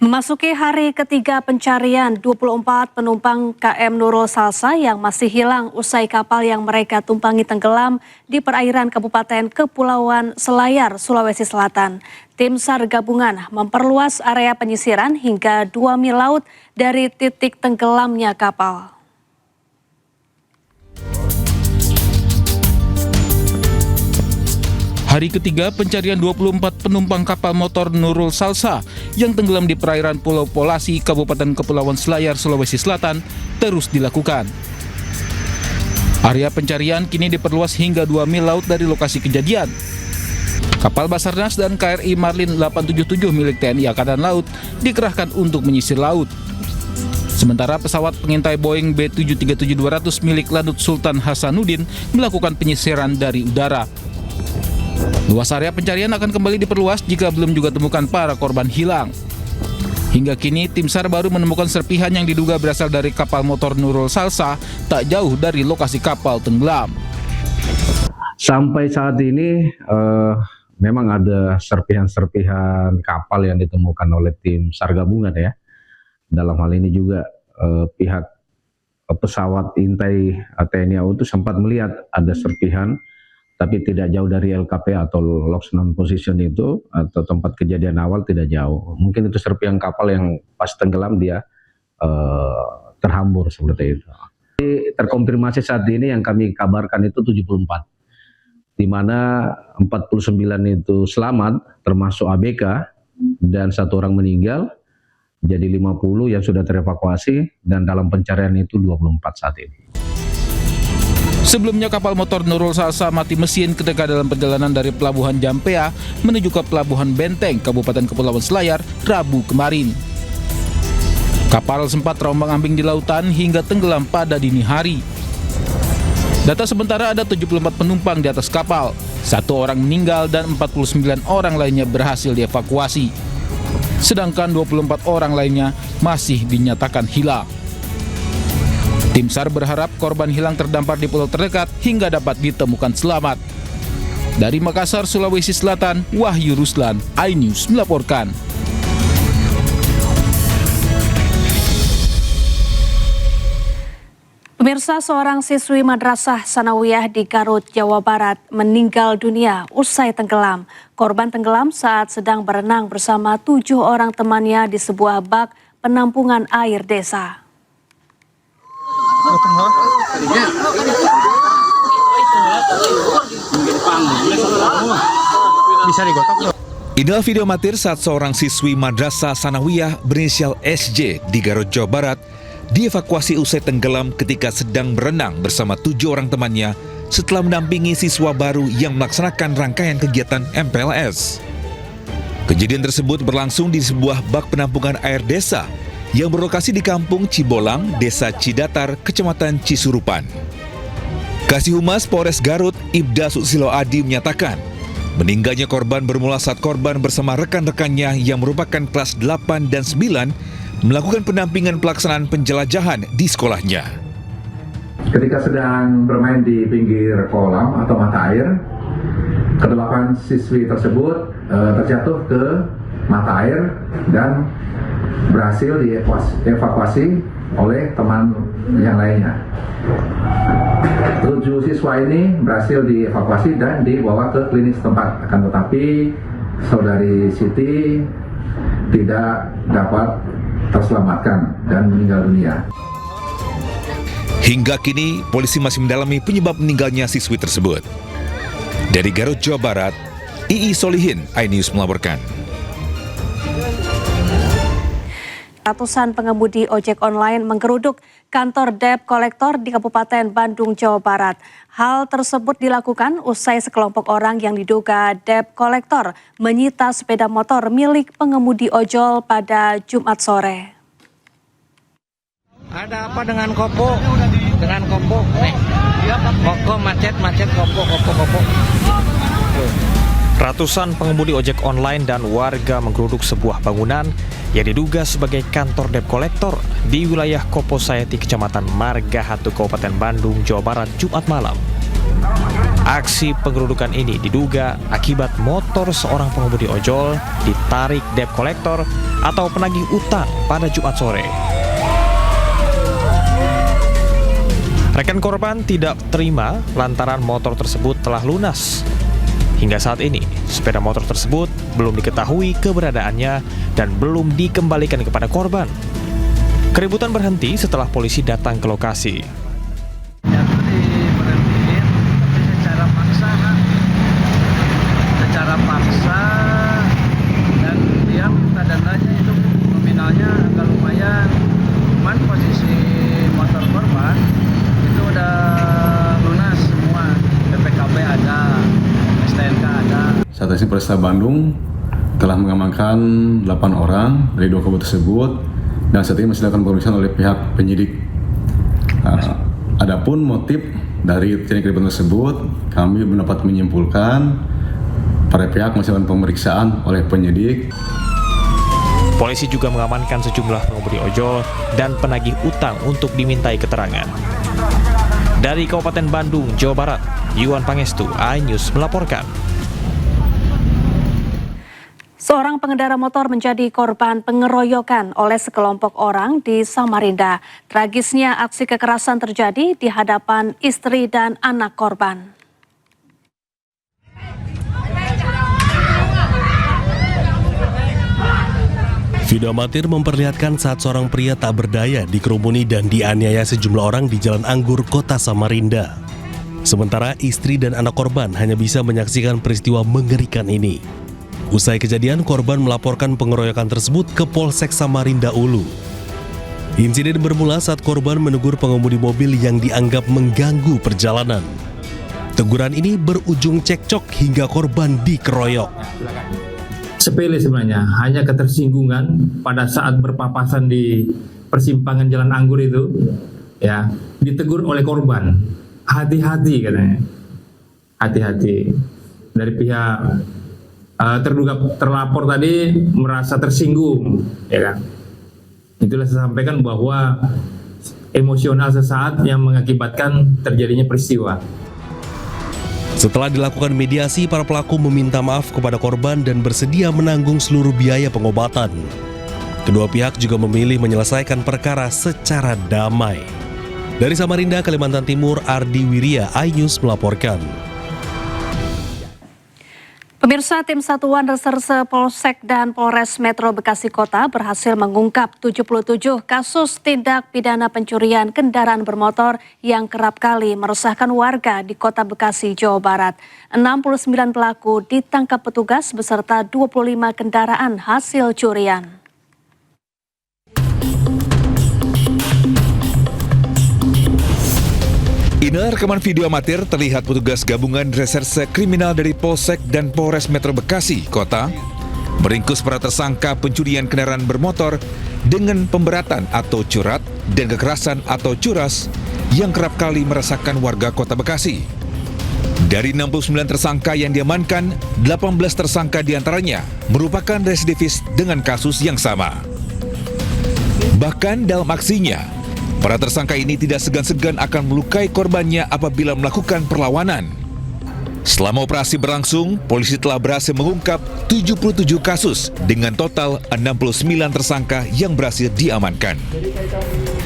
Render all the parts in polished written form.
Memasuki hari ketiga pencarian 24 penumpang KM Nurul Salsa yang masih hilang usai kapal yang mereka tumpangi tenggelam di perairan Kabupaten Kepulauan Selayar, Sulawesi Selatan. Tim SAR gabungan memperluas area penyisiran hingga 2 mil laut dari titik tenggelamnya kapal. Hari ketiga pencarian 24 penumpang kapal motor Nurul Salsa yang tenggelam di perairan Pulau Polasi, Kabupaten Kepulauan Selayar, Sulawesi Selatan terus dilakukan. Area pencarian kini diperluas hingga 2 mil laut dari lokasi kejadian. Kapal Basarnas dan KRI Marlin 877 milik TNI Angkatan Laut dikerahkan untuk menyisir laut. Sementara pesawat pengintai Boeing B737-200 milik Lanut Sultan Hasanuddin melakukan penyisiran dari udara. Luas area pencarian akan kembali diperluas jika belum juga temukan para korban hilang. Hingga kini tim SAR baru menemukan serpihan yang diduga berasal dari kapal motor Nurul Salsa tak jauh dari lokasi kapal tenggelam. Sampai saat ini memang ada serpihan-serpihan kapal yang ditemukan oleh tim SAR gabungan ya. Dalam hal ini juga pihak pesawat intai TNI AU itu sempat melihat ada serpihan, tapi tidak jauh dari LKP atau Lost Non Position itu, atau tempat kejadian awal tidak jauh. Mungkin itu serpihan kapal yang pas tenggelam dia terhambur seperti itu. Jadi, terkonfirmasi saat ini yang kami kabarkan itu 74, di mana 49 itu selamat termasuk ABK dan 1 orang meninggal, jadi 50 yang sudah terevakuasi dan dalam pencarian itu 24 saat ini. Sebelumnya kapal motor Nurul Salsa mati mesin ketika dalam perjalanan dari Pelabuhan Jampea menuju ke Pelabuhan Benteng, Kabupaten Kepulauan Selayar, Rabu kemarin. Kapal sempat terombang-ambing di lautan hingga tenggelam pada dini hari. Data sementara ada 74 penumpang di atas kapal, 1 orang meninggal dan 49 orang lainnya berhasil dievakuasi. Sedangkan 24 orang lainnya masih dinyatakan hilang. Tim SAR berharap korban hilang terdampar di pulau terdekat hingga dapat ditemukan selamat. Dari Makassar, Sulawesi Selatan, Wahyu Ruslan, iNews melaporkan. Pemirsa, seorang siswi Madrasah Sanawiyah di Garut, Jawa Barat meninggal dunia usai tenggelam. Korban tenggelam saat sedang berenang bersama 7 orang temannya di sebuah bak penampungan air desa. Inilah video amatir saat seorang siswi Madrasah Sanawiyah berinisial SJ di Garut, Jawa Barat dievakuasi usai tenggelam ketika sedang berenang bersama 7 orang temannya setelah mendampingi siswa baru yang melaksanakan rangkaian kegiatan MPLS. Kejadian tersebut berlangsung di sebuah bak penampungan air desa yang berlokasi di Kampung Cibolang, Desa Cidatar, Kecamatan Cisurupan. Kasih Humas Polres Garut, Ibda Susilo Adi menyatakan, meninggalnya korban bermula saat korban bersama rekan-rekannya yang merupakan kelas 8 dan 9 melakukan pendampingan pelaksanaan penjelajahan di sekolahnya. Ketika sedang bermain di pinggir kolam atau mata air, ke-8 siswi tersebut terjatuh ke mata air dan berhasil dievakuasi oleh teman yang lainnya. 7 siswa ini berhasil dievakuasi dan dibawa ke klinik setempat. Akan tetapi saudari Siti tidak dapat terselamatkan dan meninggal dunia. Hingga kini, polisi masih mendalami penyebab meninggalnya siswi tersebut. Dari Garut, Jawa Barat, II Solihin, iNews melaporkan. Ratusan pengemudi ojek online menggeruduk kantor debt collector di Kabupaten Bandung, Jawa Barat. Hal tersebut dilakukan usai sekelompok orang yang diduga debt collector menyita sepeda motor milik pengemudi ojol pada Jumat sore. Ada apa dengan Kopo? Dengan Kopo? Kopo macet Kopo. Ratusan pengemudi ojek online dan warga menggeruduk sebuah bangunan yang diduga sebagai kantor debt collector di wilayah Kopo Sayati, Kecamatan Margahatu, Kabupaten Bandung, Jawa Barat, Jumat malam. Aksi pengerudukan ini diduga akibat motor seorang pengemudi ojol ditarik debt collector atau penagih utang pada Jumat sore. Rekan korban tidak terima lantaran motor tersebut telah lunas. Hingga saat ini, sepeda motor tersebut belum diketahui keberadaannya dan belum dikembalikan kepada korban. Keributan berhenti setelah polisi datang ke lokasi. Diberhentiin tapi secara paksa dan dia minta dandanya itu nominalnya agak lumayan, cuman posisi motor korban itu udah lunas semua, BPKB ada, STNK ada. Satreskrim Polresta Bandung telah mengamankan 8 orang dari 2 kabupaten tersebut dan saat ini masih dilakukan pemeriksaan oleh pihak penyidik. Adapun motif dari terjadinya keributan tersebut, kami mendapat menyimpulkan para pihak masih dalam pemeriksaan oleh penyidik. Polisi juga mengamankan sejumlah pengemudi ojol dan penagih utang untuk dimintai keterangan. Dari Kabupaten Bandung, Jawa Barat, Yuan Pangestu, iNews melaporkan. Seorang pengendara motor menjadi korban pengeroyokan oleh sekelompok orang di Samarinda. Tragisnya aksi kekerasan terjadi di hadapan istri dan anak korban. Video amatir memperlihatkan saat seorang pria tak berdaya dikerumuni dan dianiaya sejumlah orang di Jalan Anggur, Kota Samarinda. Sementara istri dan anak korban hanya bisa menyaksikan peristiwa mengerikan ini. Usai kejadian, korban melaporkan pengeroyokan tersebut ke Polsek Samarinda Ulu. Insiden bermula saat korban menegur pengemudi mobil yang dianggap mengganggu perjalanan. Teguran ini berujung cekcok hingga korban dikeroyok. Sepele sebenarnya, hanya ketersinggungan pada saat berpapasan di persimpangan Jalan Anggur itu, ya, ditegur oleh korban. Hati-hati katanya, hati-hati. Dari pihak terduga terlapor tadi merasa tersinggung, ya kan. Itulah saya sampaikan bahwa emosional sesaat yang mengakibatkan terjadinya peristiwa. Setelah dilakukan mediasi, para pelaku meminta maaf kepada korban dan bersedia menanggung seluruh biaya pengobatan. Kedua pihak juga memilih menyelesaikan perkara secara damai. Dari Samarinda, Kalimantan Timur, Ardi Wirya, iNews melaporkan. Pemirsa, tim Satuan Reserse Polsek dan Polres Metro Bekasi Kota berhasil mengungkap 77 kasus tindak pidana pencurian kendaraan bermotor yang kerap kali meresahkan warga di Kota Bekasi, Jawa Barat. 69 pelaku ditangkap petugas beserta 25 kendaraan hasil curian. Inilah rekaman video amatir terlihat petugas gabungan reserse kriminal dari Polsek dan Polres Metro Bekasi Kota meringkus para tersangka pencurian kendaraan bermotor dengan pemberatan atau curat dan kekerasan atau curas yang kerap kali meresahkan warga Kota Bekasi. Dari 69 tersangka yang diamankan, 18 tersangka diantaranya merupakan residivis dengan kasus yang sama. Bahkan dalam aksinya, para tersangka ini tidak segan-segan akan melukai korbannya apabila melakukan perlawanan. Selama operasi berlangsung, polisi telah berhasil mengungkap 77 kasus dengan total 69 tersangka yang berhasil diamankan.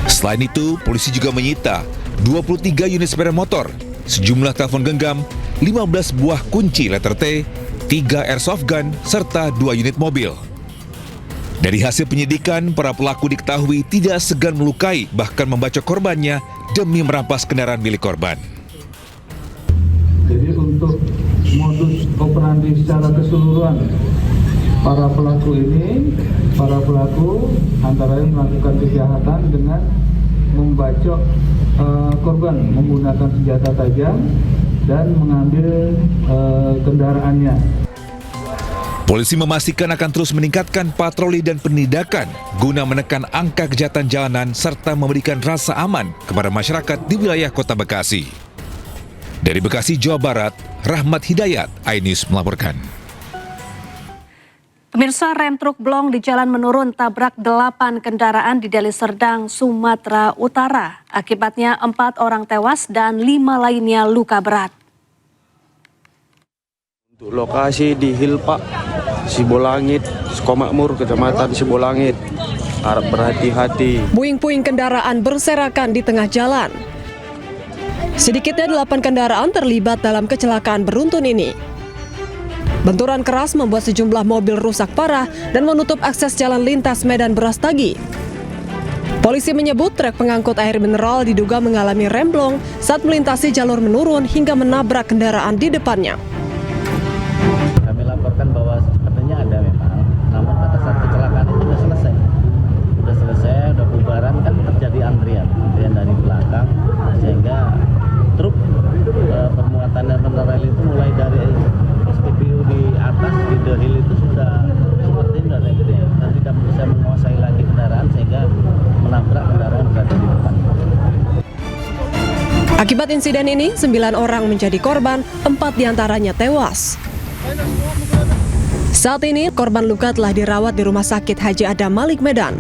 Selain itu, polisi juga menyita 23 unit sepeda motor, sejumlah telepon genggam, 15 buah kunci letter T, 3 airsoft gun, serta 2 unit mobil. Dari hasil penyidikan, para pelaku diketahui tidak segan melukai, bahkan membacok korbannya demi merampas kendaraan milik korban. Jadi untuk modus operandi secara keseluruhan, para pelaku antara lain melakukan kejahatan dengan membacok korban menggunakan senjata tajam dan mengambil kendaraannya. Polisi memastikan akan terus meningkatkan patroli dan penindakan guna menekan angka kejahatan jalanan serta memberikan rasa aman kepada masyarakat di wilayah Kota Bekasi. Dari Bekasi, Jawa Barat, Rahmat Hidayat, iNews melaporkan. Pemirsa, rem truk blong di jalan menurun tabrak 8 kendaraan di Deli Serdang, Sumatera Utara. Akibatnya 4 orang tewas dan 5 lainnya luka berat. Lokasi di Hilpa, Sibolangit, Sukomakmur, Kecamatan Sibolangit. Harap berhati-hati. Puing-puing kendaraan berserakan di tengah jalan. Sedikitnya 8 kendaraan terlibat dalam kecelakaan beruntun ini. Benturan keras membuat sejumlah mobil rusak parah dan menutup akses jalan lintas Medan Brastagi. Polisi menyebut truk pengangkut air mineral diduga mengalami remblong saat melintasi jalur menurun hingga menabrak kendaraan di depannya. Kami laporkan bahwa sepertinya ada memang, namun pada saat kecelakaan itu sudah selesai, udah bubaran, kan terjadi antrian dari belakang, sehingga truk bermuatan dan mineral itu mulai dari SPBU di atas di Dehil itu sudah seperti sudah gede dan tidak bisa menguasai lagi kendaraan sehingga menabrak kendaraan berada di depan. Akibat insiden ini, 9 orang menjadi korban, 4 diantaranya tewas. Saat ini, korban luka telah dirawat di Rumah Sakit Haji Adam Malik Medan.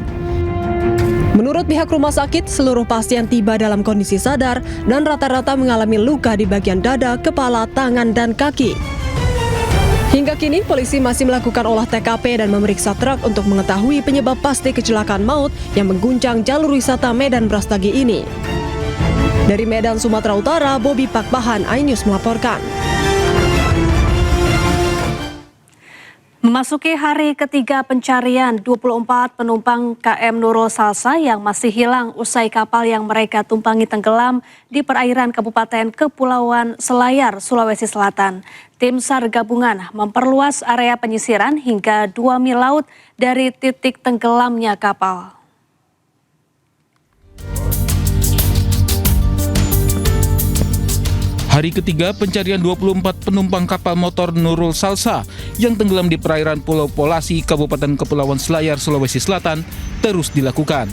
Menurut pihak rumah sakit, seluruh pasien tiba dalam kondisi sadar dan rata-rata mengalami luka di bagian dada, kepala, tangan, dan kaki. Hingga kini, polisi masih melakukan olah TKP dan memeriksa truk untuk mengetahui penyebab pasti kecelakaan maut yang mengguncang jalur wisata Medan Brastagi ini. Dari Medan, Sumatera Utara, Bobby Pakbahan, iNews melaporkan. Memasuki hari ketiga pencarian 24 penumpang KM Nurul Salsa yang masih hilang usai kapal yang mereka tumpangi tenggelam di perairan Kabupaten Kepulauan Selayar, Sulawesi Selatan. Tim SAR gabungan memperluas area penyisiran hingga 2 mil laut dari titik tenggelamnya kapal. Hari ketiga pencarian 24 penumpang kapal motor Nurul Salsa yang tenggelam di perairan Pulau Polasi, Kabupaten Kepulauan Selayar, Sulawesi Selatan terus dilakukan.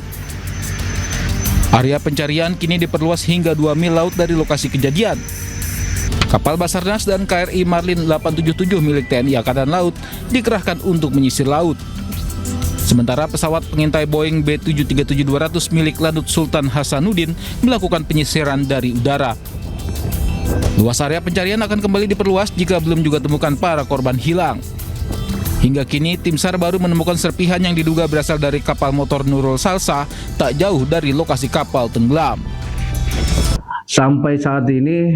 Area pencarian kini diperluas hingga 2 mil laut dari lokasi kejadian. Kapal Basarnas dan KRI Marlin 877 milik TNI Angkatan Laut dikerahkan untuk menyisir laut. Sementara pesawat pengintai Boeing B737-200 milik Lanut Sultan Hasanuddin melakukan penyisiran dari udara. Luas area pencarian akan kembali diperluas jika belum juga temukan para korban hilang. Hingga kini, tim SAR baru menemukan serpihan yang diduga berasal dari kapal motor Nurul Salsa tak jauh dari lokasi kapal tenggelam. Sampai saat ini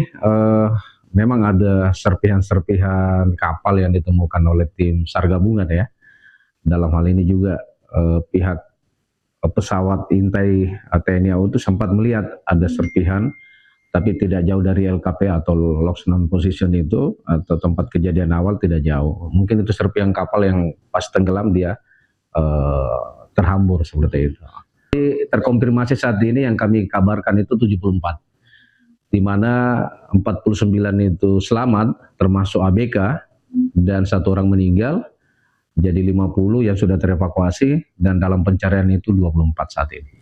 memang ada serpihan-serpihan kapal yang ditemukan oleh tim SAR gabungan ya. Dalam hal ini juga pihak pesawat intai TNI AU itu sempat melihat ada serpihan, tapi tidak jauh dari LKP atau Lost Non Position itu, atau tempat kejadian awal tidak jauh. Mungkin itu serpihan kapal yang pas tenggelam dia terhambur seperti itu. Terkonfirmasi saat ini yang kami kabarkan itu 74, di mana 49 itu selamat termasuk ABK dan 1 orang meninggal, jadi 50 yang sudah terevakuasi dan dalam pencarian itu 24 saat ini.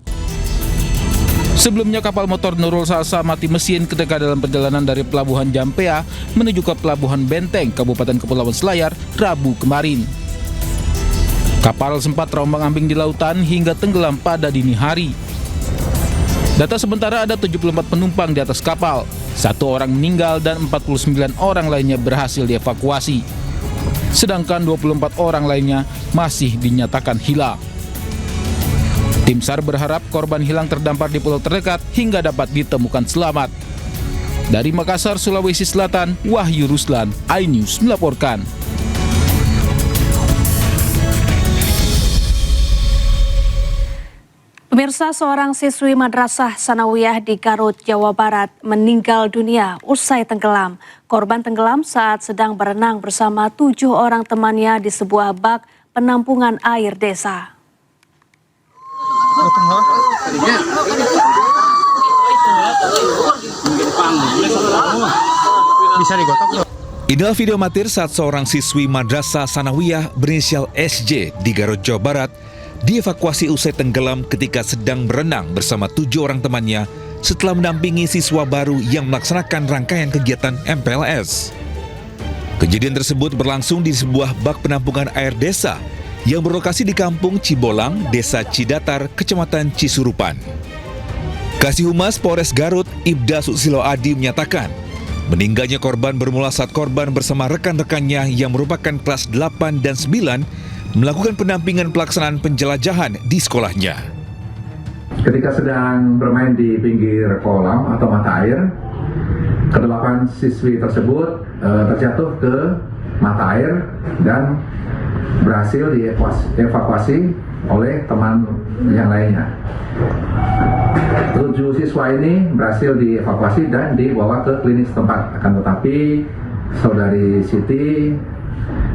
Sebelumnya kapal motor Nurul Salsa mati mesin ketika dalam perjalanan dari Pelabuhan Jampea menuju ke Pelabuhan Benteng, Kabupaten Kepulauan Selayar, Rabu kemarin. Kapal sempat terombang-ambing di lautan hingga tenggelam pada dini hari. Data sementara ada 74 penumpang di atas kapal, 1 orang meninggal dan 49 orang lainnya berhasil dievakuasi. Sedangkan 24 orang lainnya masih dinyatakan hilang. Tim SAR berharap korban hilang terdampar di pulau terdekat hingga dapat ditemukan selamat. Dari Makassar, Sulawesi Selatan, Wahyu Ruslan, iNews melaporkan. Pemirsa, seorang siswi Madrasah Sanawiyah di Garut, Jawa Barat meninggal dunia usai tenggelam. Korban tenggelam saat sedang berenang bersama 7 orang temannya di sebuah bak penampungan air desa. Inilah video amatir saat seorang siswi Madrasah Sanawiyah berinisial SJ di Garut, Jawa Barat dievakuasi usai tenggelam ketika sedang berenang bersama 7 orang temannya setelah mendampingi siswa baru yang melaksanakan rangkaian kegiatan MPLS. Kejadian tersebut berlangsung di sebuah bak penampungan air desa yang berlokasi di Kampung Cibolang, Desa Cidatar, Kecamatan Cisurupan. Kasih Humas Polres Garut, Ibda Susilo Adi menyatakan, Meninggalnya korban bermula saat korban bersama rekan-rekannya yang merupakan kelas 8 dan 9 melakukan pendampingan pelaksanaan penjelajahan di sekolahnya. Ketika sedang bermain di pinggir kolam atau mata air, ke-8 siswi tersebut terjatuh ke mata air dan berhasil dievakuasi oleh teman yang lainnya. 7 siswa ini berhasil dievakuasi dan dibawa ke klinik setempat. Akan tetapi saudari Siti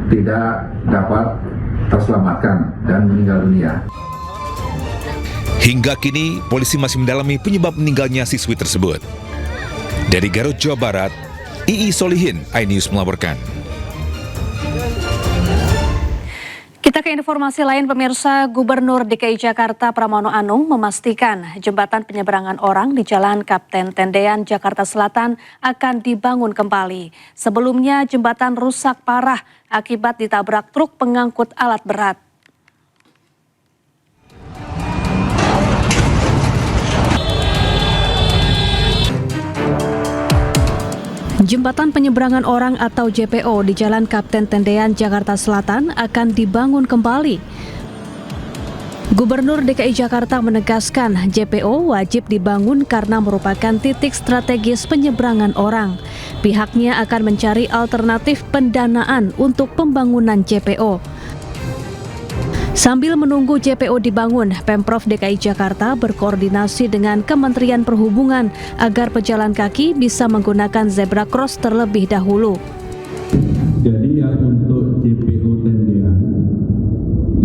tidak dapat terselamatkan dan meninggal dunia. Hingga kini, polisi masih mendalami penyebab meninggalnya siswi tersebut. Dari Garut, Jawa Barat, II Solihin, iNews melaporkan. Kita ke informasi lain, pemirsa. Gubernur DKI Jakarta Pramono Anung memastikan jembatan penyeberangan orang di Jalan Kapten Tendean, Jakarta Selatan akan dibangun kembali. Sebelumnya jembatan rusak parah akibat ditabrak truk pengangkut alat berat. Jembatan penyeberangan orang atau JPO di Jalan Kapten Tendean, Jakarta Selatan akan dibangun kembali. Gubernur DKI Jakarta menegaskan JPO wajib dibangun karena merupakan titik strategis penyeberangan orang. Pihaknya akan mencari alternatif pendanaan untuk pembangunan JPO. Sambil menunggu JPO dibangun, Pemprov DKI Jakarta berkoordinasi dengan Kementerian Perhubungan agar pejalan kaki bisa menggunakan zebra cross terlebih dahulu. Jadi ya untuk JPO Tendean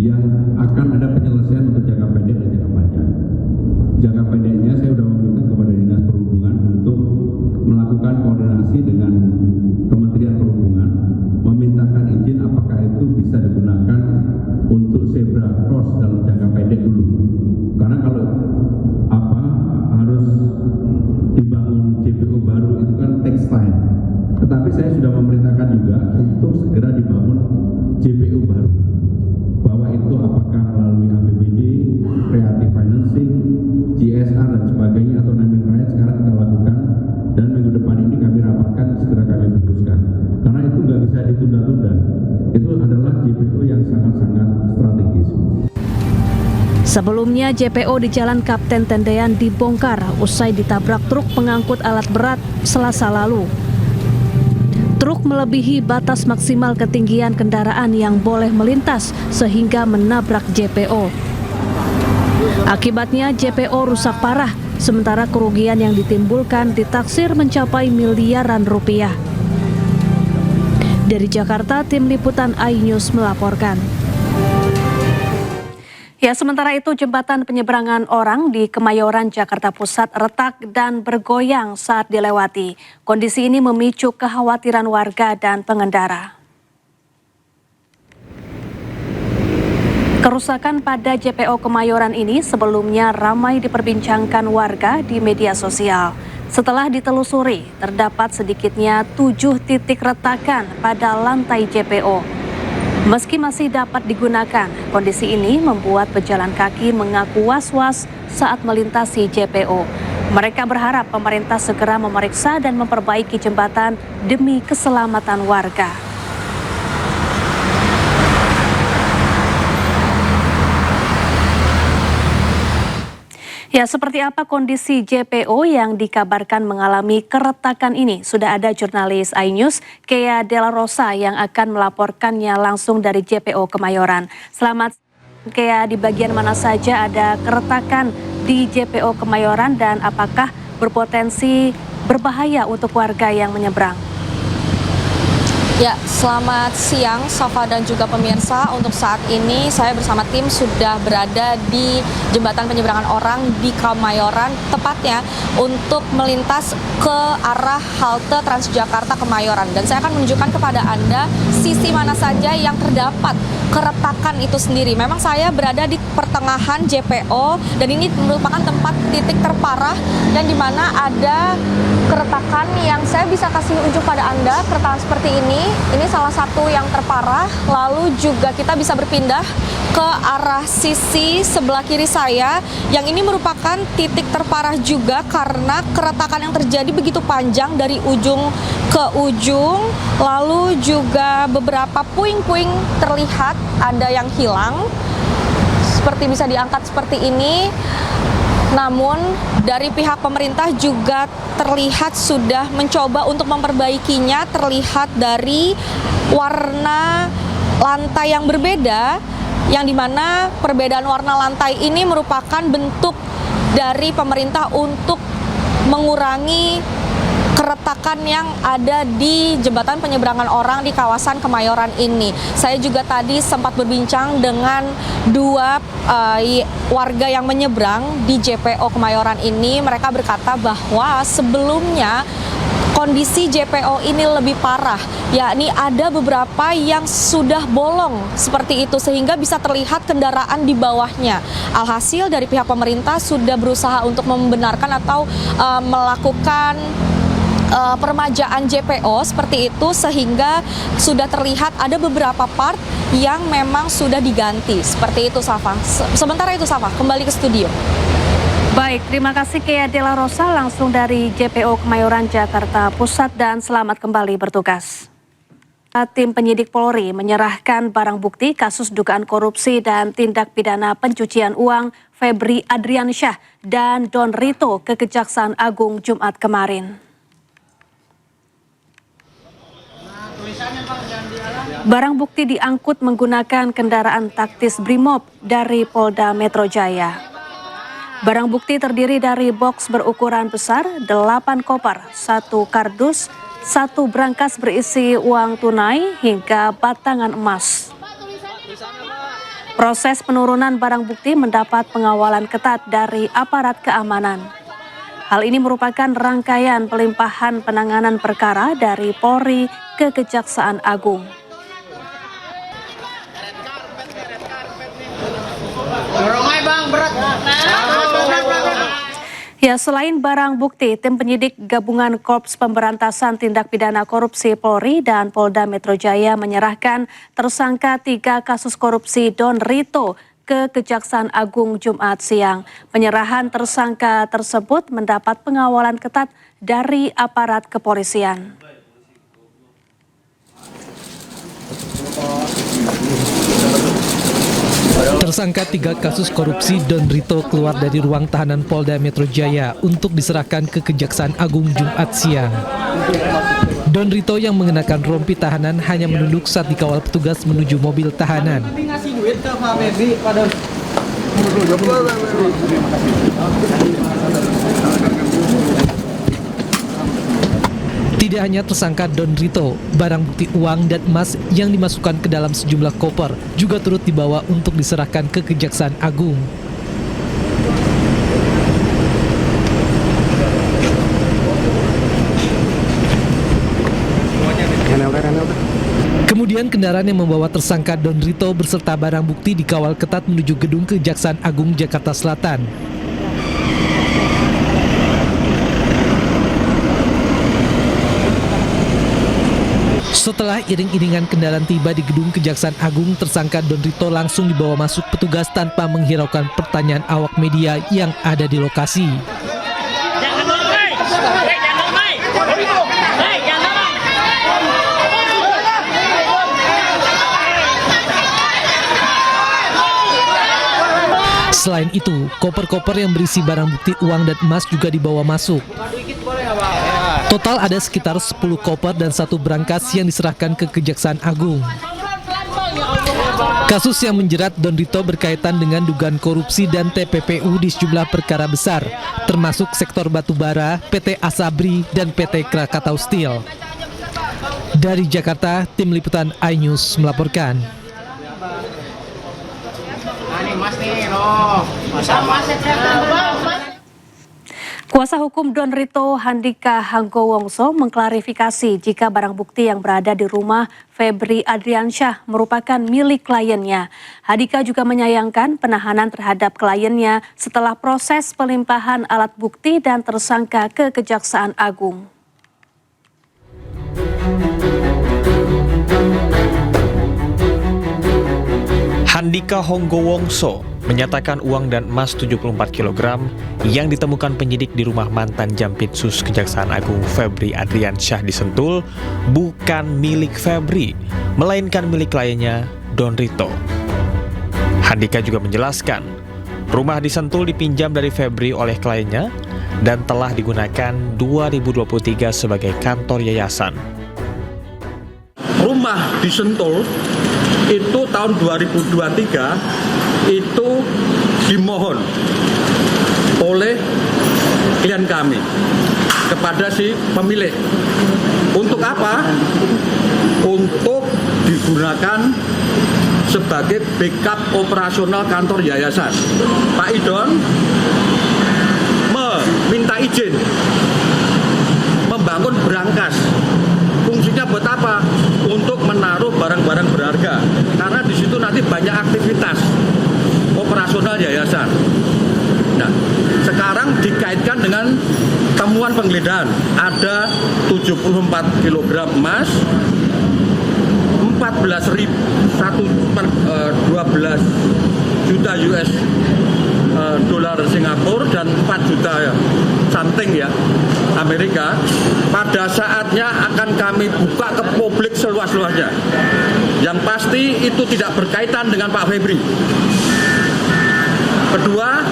yang akan ada penyelesaian untuk jangka pendek dan jangka panjang. Jangka pendeknya saya sudah meminta kepada Dinas Perhubungan untuk melakukan koordinasi dengan Kementerian Perhubungan, memintakan izin apakah itu bisa digunakan untuk zebra cross dalam jangka pendek dulu. Karena kalau harus dibangun JPO baru itu kan takes time. Tetapi saya sudah memerintahkan juga untuk segera dibangun JPO baru. Bahwa itu apakah melalui APBD, creative financing, GSR dan sebagainya atau naming rights sekarang kita lakukan, dan minggu depan ini kami rapatkan segera kami putuskan. Karena itu nggak bisa ditunda-tunda. Itu adalah JPO yang sangat-sangat strategis. Sebelumnya JPO di Jalan Kapten Tendean dibongkar usai ditabrak truk pengangkut alat berat Selasa lalu. Truk melebihi batas maksimal ketinggian kendaraan yang boleh melintas sehingga menabrak JPO. Akibatnya JPO rusak parah, sementara kerugian yang ditimbulkan ditaksir mencapai miliaran rupiah. Dari Jakarta, tim liputan iNews melaporkan. Ya, sementara itu jembatan penyeberangan orang di Kemayoran, Jakarta Pusat retak dan bergoyang saat dilewati. Kondisi ini memicu kekhawatiran warga dan pengendara. Kerusakan pada JPO Kemayoran ini sebelumnya ramai diperbincangkan warga di media sosial. Setelah ditelusuri, terdapat sedikitnya 7 titik retakan pada lantai JPO. Meski masih dapat digunakan, kondisi ini membuat pejalan kaki mengaku was-was saat melintasi JPO. Mereka berharap pemerintah segera memeriksa dan memperbaiki jembatan demi keselamatan warga. Ya, seperti apa kondisi JPO yang dikabarkan mengalami keretakan ini? Sudah ada jurnalis iNews, Kea Della Rosa, yang akan melaporkannya langsung dari JPO Kemayoran. Selamat, Kea, di bagian mana saja ada keretakan di JPO Kemayoran dan apakah berpotensi berbahaya untuk warga yang menyeberang? Ya, selamat siang Safa dan juga pemirsa. Untuk saat ini saya bersama tim sudah berada di jembatan penyeberangan orang di Kemayoran, tepatnya untuk melintas ke arah halte Transjakarta Kemayoran. Dan saya akan menunjukkan kepada Anda sisi mana saja yang terdapat keretakan itu sendiri. Memang saya berada di pertengahan JPO dan ini merupakan tempat titik terparah dan di mana ada keretakan yang saya bisa kasih unjuk pada Anda. Keretakan seperti ini salah satu yang terparah. Lalu juga kita bisa berpindah ke arah sisi sebelah kiri saya, yang ini merupakan titik terparah juga karena keretakan yang terjadi begitu panjang dari ujung ke ujung. Lalu juga beberapa puing-puing terlihat ada yang hilang, seperti bisa diangkat seperti ini. Namun dari pihak pemerintah juga terlihat sudah mencoba untuk memperbaikinya. Terlihat dari warna lantai yang berbeda, yang dimana perbedaan warna lantai ini merupakan bentuk dari pemerintah untuk mengurangi keretakan yang ada di jembatan penyeberangan orang di kawasan Kemayoran ini. Saya juga tadi sempat berbincang dengan dua warga yang menyeberang di JPO Kemayoran ini. Mereka berkata bahwa sebelumnya kondisi JPO ini lebih parah, yakni ada beberapa yang sudah bolong seperti itu sehingga bisa terlihat kendaraan di bawahnya. Alhasil dari pihak pemerintah sudah berusaha untuk membenarkan atau melakukan permajaan JPO seperti itu, sehingga sudah terlihat ada beberapa part yang memang sudah diganti seperti itu, Safa. Sementara itu, Safa, kembali ke studio. Baik, terima kasih Kea Dela Rosa langsung dari JPO Kemayoran, Jakarta Pusat, dan selamat kembali bertugas. Tim penyidik Polri menyerahkan barang bukti kasus dugaan korupsi dan tindak pidana pencucian uang Febri Adriansyah dan Don Rito ke Kejaksaan Agung Jumat kemarin. Barang bukti diangkut menggunakan kendaraan taktis Brimob dari Polda Metro Jaya. Barang bukti terdiri dari boks berukuran besar, 8 koper, 1 kardus, 1 brankas berisi uang tunai, hingga batangan emas. Proses penurunan barang bukti mendapat pengawalan ketat dari aparat keamanan. Hal ini merupakan rangkaian pelimpahan penanganan perkara dari Polri ke Kejaksaan Agung. Ya, selain barang bukti, tim penyidik gabungan Korps Pemberantasan Tindak Pidana Korupsi Polri dan Polda Metro Jaya menyerahkan tersangka 3 kasus korupsi Don Rito ke Kejaksaan Agung Jumat siang. Penyerahan tersangka tersebut mendapat pengawalan ketat dari aparat kepolisian. Tersangka 3 kasus korupsi Don Rito keluar dari ruang tahanan Polda Metro Jaya untuk diserahkan ke Kejaksaan Agung Jumat siang. Don Rito yang mengenakan rompi tahanan hanya menunduk saat dikawal petugas menuju mobil tahanan. Tidak hanya tersangka Don Rito, barang bukti uang dan emas yang dimasukkan ke dalam sejumlah koper juga turut dibawa untuk diserahkan ke Kejaksaan Agung. Kemudian kendaraan yang membawa tersangka Don Rito beserta barang bukti dikawal ketat menuju gedung Kejaksaan Agung Jakarta Selatan. Setelah iring-iringan kendaraan tiba di gedung Kejaksaan Agung, tersangka Don Rito langsung dibawa masuk petugas tanpa menghiraukan pertanyaan awak media yang ada di lokasi. Selain itu, koper-koper yang berisi barang bukti uang dan emas juga dibawa masuk. Total ada sekitar 10 koper dan 1 brankas yang diserahkan ke Kejaksaan Agung. Kasus yang menjerat Don Rito berkaitan dengan dugaan korupsi dan TPPU di sejumlah perkara besar, termasuk sektor batubara, PT Asabri, dan PT Krakatau Steel. Dari Jakarta, Tim Liputan iNews melaporkan. Kuasa hukum Don Rito Handika Hanggowongso mengklarifikasi jika barang bukti yang berada di rumah Febri Adriansyah merupakan milik kliennya. Handika juga menyayangkan penahanan terhadap kliennya setelah proses pelimpahan alat bukti dan tersangka ke Kejaksaan Agung. Handika Hanggowongso menyatakan uang dan emas 74 kg yang ditemukan penyidik di rumah mantan Jampitsus Kejaksaan Agung Febri Adriansyah di Sentul bukan milik Febri, melainkan milik kliennya Don Rito. Handika juga menjelaskan, rumah di Sentul dipinjam dari Febri oleh kliennya dan telah digunakan 2023 sebagai kantor yayasan. Rumah di Sentul itu tahun 2023 itu dimohon oleh klien kami kepada si pemilik. Untuk apa? Untuk digunakan sebagai backup operasional kantor yayasan. Pak Idon meminta izin membangun brankas. Fungsinya buat apa? Untuk menaruh barang-barang berharga. Karena di situ nanti banyak aktivitas operasional yayasan. Nah, sekarang dikaitkan dengan temuan penggeledahan. Ada 74 kg emas, 12 juta US dolar Singapura dan 4 juta something ya Amerika. Pada saatnya akan kami buka ke publik seluas-luasnya. Yang pasti itu tidak berkaitan dengan Pak Febri. Kedua,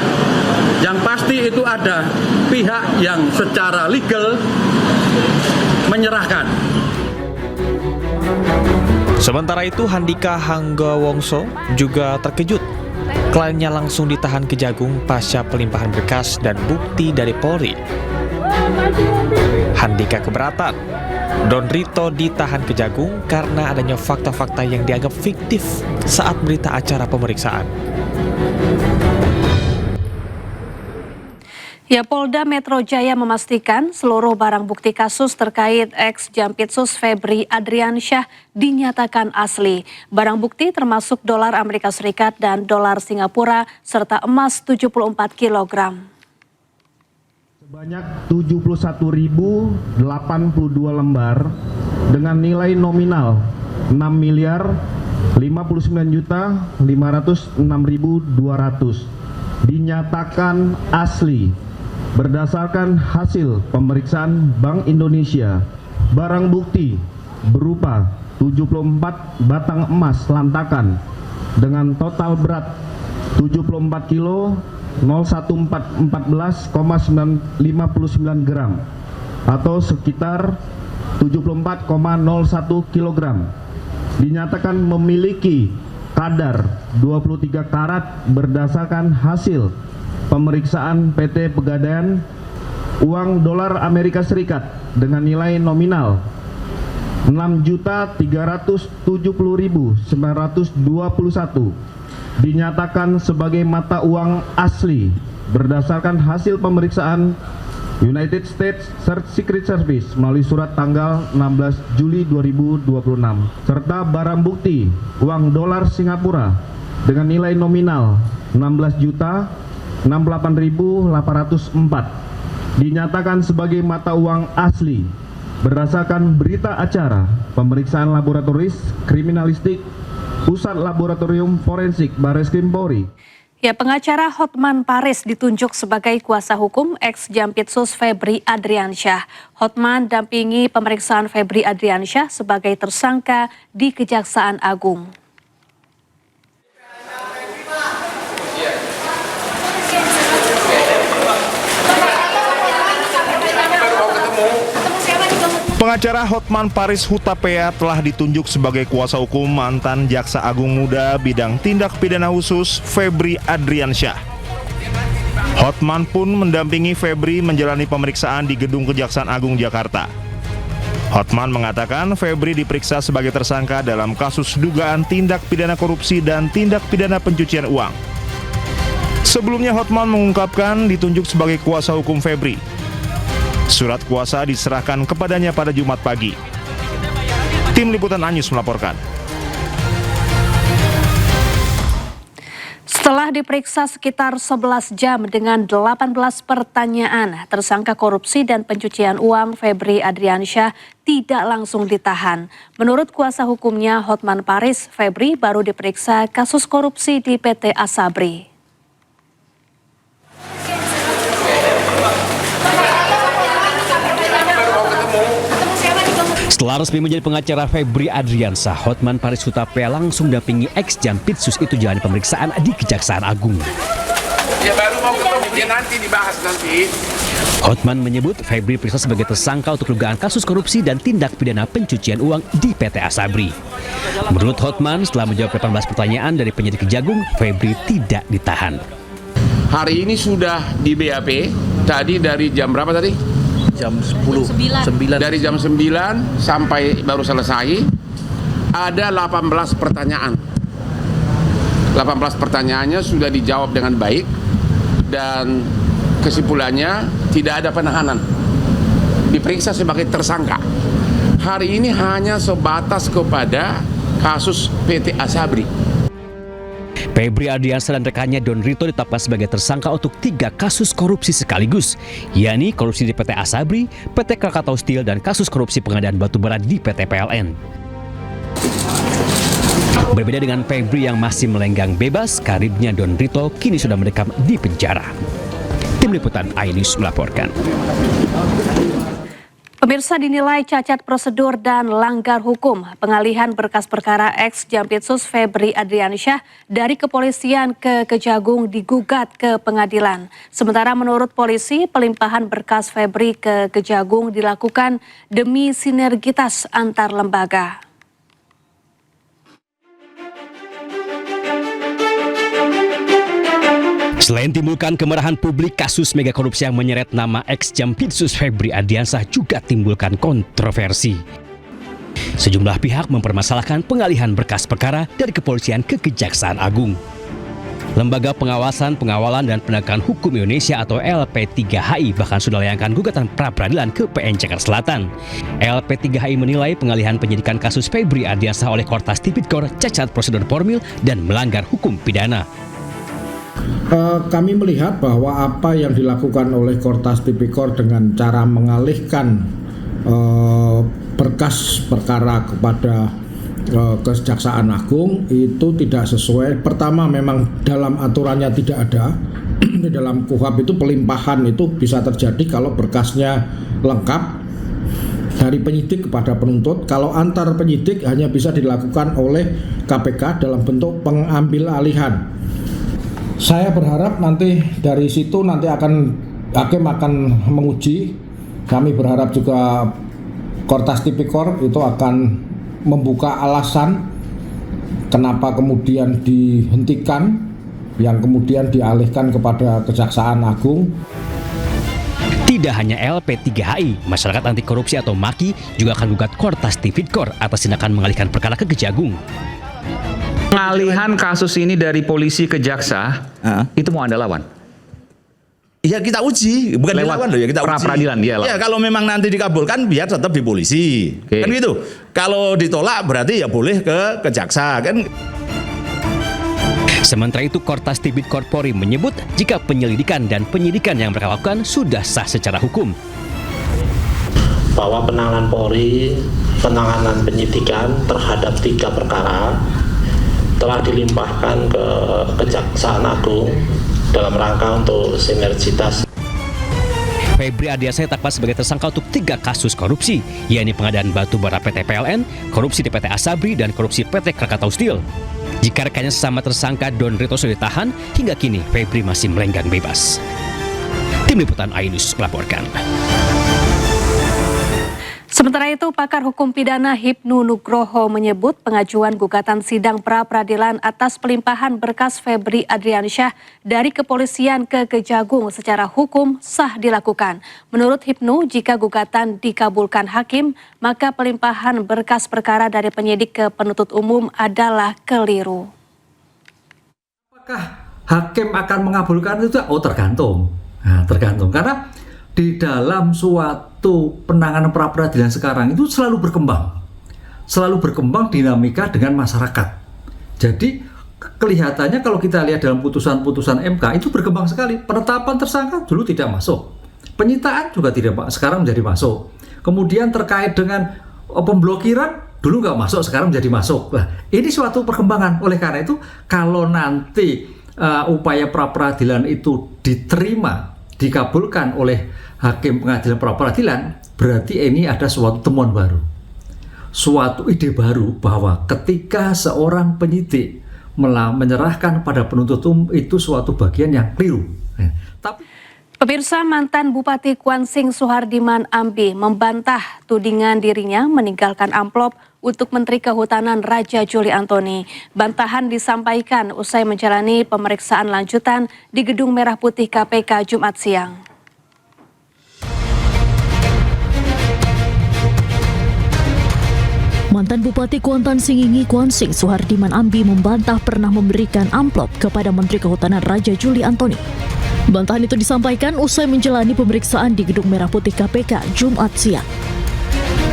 yang pasti itu ada pihak yang secara legal menyerahkan. Sementara itu, Handika Hanggowongso juga terkejut. Kliennya langsung ditahan Kejagung pasca pelimpahan berkas dan bukti dari Polri. Handika keberatan. Don Rito ditahan Kejagung karena adanya fakta-fakta yang dianggap fiktif saat berita acara pemeriksaan. Ya, Polda Metro Jaya memastikan seluruh barang bukti kasus terkait ex-Jampitsus Febri Adriansyah dinyatakan asli. Barang bukti termasuk dolar Amerika Serikat dan dolar Singapura serta emas 74 kg. Sebanyak 71.082 lembar dengan nilai nominal 6.059.506.200 dinyatakan asli. Berdasarkan hasil pemeriksaan Bank Indonesia, barang bukti berupa 74 batang emas lantakan dengan total berat 74 kilo 01459 gram atau sekitar 74,01 kg dinyatakan memiliki kadar 23 karat berdasarkan hasil pemeriksaan PT Pegadaian uang dolar Amerika Serikat dengan nilai nominal 6.370.921 dinyatakan sebagai mata uang asli berdasarkan hasil pemeriksaan United States Secret Service melalui surat tanggal 16 Juli 2026 serta barang bukti uang dolar Singapura dengan nilai nominal 16.068.804 dinyatakan sebagai mata uang asli berdasarkan berita acara pemeriksaan laboratoris kriminalistik Pusat Laboratorium Forensik Barreskrim Polri. Ya, pengacara Hotman Paris ditunjuk sebagai kuasa hukum ex-Jampitsus Febri Adriansyah. Hotman dampingi pemeriksaan Febri Adriansyah sebagai tersangka di Kejaksaan Agung. Pengacara Hotman Paris Hutapea telah ditunjuk sebagai kuasa hukum mantan Jaksa Agung Muda bidang tindak pidana khusus Febri Adriansyah. Hotman pun mendampingi Febri menjalani pemeriksaan di Gedung Kejaksaan Agung Jakarta. Hotman mengatakan Febri diperiksa sebagai tersangka dalam kasus dugaan tindak pidana korupsi dan tindak pidana pencucian uang. Sebelumnya Hotman mengungkapkan ditunjuk sebagai kuasa hukum Febri. Surat kuasa diserahkan kepadanya pada Jumat pagi. Tim Liputan Anyus melaporkan. Setelah diperiksa sekitar 11 jam dengan 18 pertanyaan, tersangka korupsi dan pencucian uang Febri Adriansyah tidak langsung ditahan. Menurut kuasa hukumnya Hotman Paris, Febri baru diperiksa kasus korupsi di PT Asabri. Setelah resmi menjadi pengacara Febri Adriansyah, Hotman Paris Hutapea langsung dampingi ex-Jampitsus itu jalani pemeriksaan di Kejaksaan Agung. Ya baru mau ketemu, dia nanti dibahas nanti. Hotman menyebut Febri diperiksa sebagai tersangka untuk dugaan kasus korupsi dan tindak pidana pencucian uang di PT Asabri. Menurut Hotman, setelah menjawab 18 pertanyaan dari penyidik Kejagung, Febri tidak ditahan. Hari ini sudah di BAP, tadi dari jam berapa tadi? Jam 10. 9. Dari jam 9 sampai baru selesai, ada 18 pertanyaan. 18 pertanyaannya sudah dijawab dengan baik dan kesimpulannya tidak ada penahanan. Diperiksa sebagai tersangka. Hari ini hanya sebatas kepada kasus PT Asabri. Febri Adriansyah dan rekannya Don Rito ditetapkan sebagai tersangka untuk 3 kasus korupsi sekaligus, yakni korupsi di PT Asabri, PT Krakatau Steel, dan kasus korupsi pengadaan batubara di PT PLN. Berbeda dengan Febri yang masih melenggang bebas, karibnya Don Rito kini sudah mendekam di penjara. Tim Liputan iNews melaporkan. Pemirsa, dinilai cacat prosedur dan langgar hukum pengalihan berkas perkara ex-Jampitsus Febri Adriansyah dari kepolisian ke Kejagung digugat ke pengadilan. Sementara menurut polisi, pelimpahan berkas Febri ke Kejagung dilakukan demi sinergitas antar lembaga. Selain timbulkan kemarahan publik, kasus mega korupsi yang menyeret nama ex-Jampitsus Febri Adriansyah juga timbulkan kontroversi. Sejumlah pihak mempermasalahkan pengalihan berkas perkara dari kepolisian ke Kejaksaan Agung. Lembaga Pengawasan, Pengawalan, dan Penegakan Hukum Indonesia atau LP3HI bahkan sudah melayangkan gugatan pra-peradilan ke PN Jakarta Selatan. LP3HI menilai pengalihan penyidikan kasus Febri Adriansyah oleh Kortas Tipikor cacat prosedur formil dan melanggar hukum pidana. Kami melihat bahwa apa yang dilakukan oleh Kortas Tipikor dengan cara mengalihkan berkas perkara kepada Kejaksaan Agung itu tidak sesuai. Pertama, memang dalam aturannya tidak ada. Di dalam KUHP itu pelimpahan itu bisa terjadi kalau berkasnya lengkap dari penyidik kepada penuntut. Kalau antar penyidik hanya bisa dilakukan oleh KPK dalam bentuk pengambil alihan. Saya berharap nanti dari situ nanti hakim akan menguji. Kami berharap juga Kortas Tipikor itu akan membuka alasan kenapa kemudian dihentikan, yang kemudian dialihkan kepada Kejaksaan Agung. Tidak hanya LP3HI, masyarakat anti korupsi atau MAKI juga akan gugat Kortas Tipikor atas tindakan mengalihkan perkara ke Kejagung. Pengalihan kasus ini dari polisi ke jaksa, itu mau Anda lawan? Ya kita uji, bukan dilawan loh ya, kita uji. Pra-peradilan dia lawan. Ya kalau memang nanti dikabulkan biar tetap di polisi. Kan gitu. Kalau ditolak berarti ya boleh ke jaksa kan. Sementara itu Kortas Tipikor Polri menyebut jika penyelidikan dan penyidikan yang mereka lakukan sudah sah secara hukum. Bahwa penanganan Polri, penanganan penyidikan terhadap 3 perkara telah dilimpahkan ke Kejaksaan Agung dalam rangka untuk sinergitas. Febri Adriansyah ditetapkan sebagai tersangka untuk 3 kasus korupsi, yakni pengadaan batu bara PT PLN, korupsi di PT Asabri, dan korupsi PT Krakatau Steel. Jika rekannya sesama tersangka Don Rito sudah ditahan, hingga kini Febri masih melenggang bebas. Tim Liputan iNews melaporkan. Sementara itu, pakar hukum pidana Hipnu Nugroho menyebut pengajuan gugatan sidang pra-peradilan atas pelimpahan berkas Febri Adriansyah dari kepolisian ke Kejagung secara hukum sah dilakukan. Menurut Hipnu, jika gugatan dikabulkan hakim, maka pelimpahan berkas perkara dari penyidik ke penuntut umum adalah keliru. Apakah hakim akan mengabulkan itu? Oh, tergantung. Nah, tergantung karena di dalam suatu penanganan pra peradilan sekarang itu selalu berkembang dinamika dengan masyarakat. Jadi kelihatannya kalau kita lihat dalam putusan-putusan MK itu berkembang sekali. Penetapan tersangka dulu tidak masuk, penyitaan juga tidak, sekarang menjadi masuk. Kemudian terkait dengan pemblokiran dulu nggak masuk, sekarang menjadi masuk. Nah, ini suatu perkembangan. Oleh karena itu kalau nanti upaya pra peradilan itu diterima, dikabulkan oleh hakim pengadilan pra peradilan, berarti ini ada suatu temuan baru, suatu ide baru bahwa ketika seorang penyidik menyerahkan pada penuntut umum itu suatu bagian yang keliru. Pemirsa, mantan Bupati Kuansing Suhardiman Ambi membantah tudingan dirinya meninggalkan amplop untuk Menteri Kehutanan Raja Juli Antoni. Bantahan disampaikan usai menjalani pemeriksaan lanjutan di Gedung Merah Putih KPK Jumat siang. Mantan Bupati Kuantan Singingi Kuansing Suhardiman Ambi membantah pernah memberikan amplop kepada Menteri Kehutanan Raja Juli Antoni. Bantahan itu disampaikan usai menjalani pemeriksaan di Gedung Merah Putih KPK Jumat siang.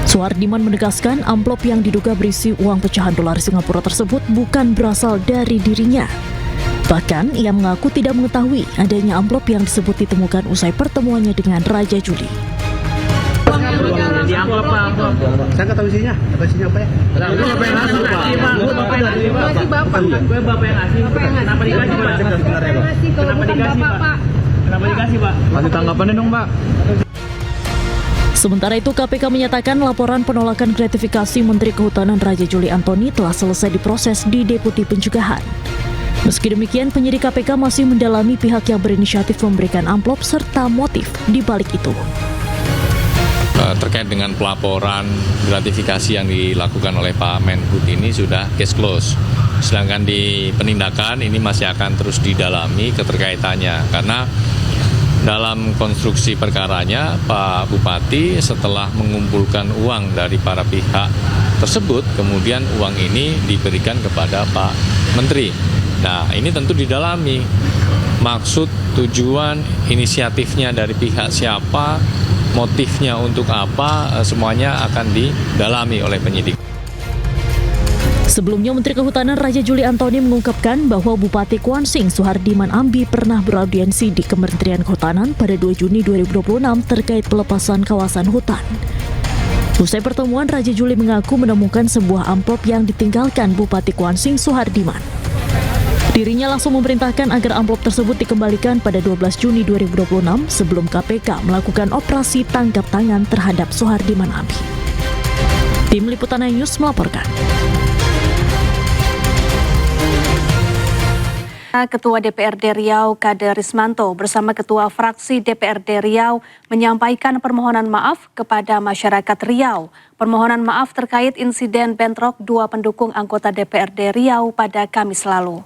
Suhardiman menegaskan amplop yang diduga berisi uang pecahan dolar Singapura tersebut bukan berasal dari dirinya. Bahkan ia mengaku tidak mengetahui adanya amplop yang disebut ditemukan usai pertemuannya dengan Raja Juli. Di amplop apa? Saya nggak tahu isinya. Apa isinya apa ya? Itu bapak yang ngasih, Pak. Bapak yang ngasih, Pak. Gue bapak yang ngasih. Kenapa dikasih, Pak? Kenapa dikasih, Pak? Kenapa dikasih, Pak? Masih tanggapannya dong, Pak. Sementara itu, KPK menyatakan laporan penolakan gratifikasi Menteri Kehutanan Raja Juli Antoni telah selesai diproses di Deputi Pencegahan. Meski demikian, penyidik KPK masih mendalami pihak yang berinisiatif memberikan amplop serta motif di balik itu. Terkait dengan pelaporan gratifikasi yang dilakukan oleh Pak Menhub ini sudah case close. Sedangkan di penindakan ini masih akan terus didalami keterkaitannya. Karena dalam konstruksi perkaranya Pak Bupati setelah mengumpulkan uang dari para pihak tersebut, kemudian uang ini diberikan kepada Pak Menteri. Nah, ini tentu didalami. Maksud, tujuan, inisiatifnya dari pihak siapa, motifnya untuk apa, semuanya akan didalami oleh penyidik. Sebelumnya, Menteri Kehutanan Raja Juli Antoni mengungkapkan bahwa Bupati Kuansing Suhardiman Ambi pernah beraudiensi di Kementerian Kehutanan pada 2 Juni 2026 terkait pelepasan kawasan hutan. Usai pertemuan, Raja Juli mengaku menemukan sebuah amplop yang ditinggalkan Bupati Kuansing Suhardiman. Dirinya langsung memerintahkan agar amplop tersebut dikembalikan pada 12 Juni 2026 sebelum KPK melakukan operasi tangkap tangan terhadap Suhardiman Ambi. Tim Liputan News melaporkan. Ketua DPRD Riau Kade Rismanto bersama Ketua Fraksi DPRD Riau menyampaikan permohonan maaf kepada masyarakat Riau. Permohonan maaf terkait insiden bentrok 2 pendukung anggota DPRD Riau pada Kamis lalu.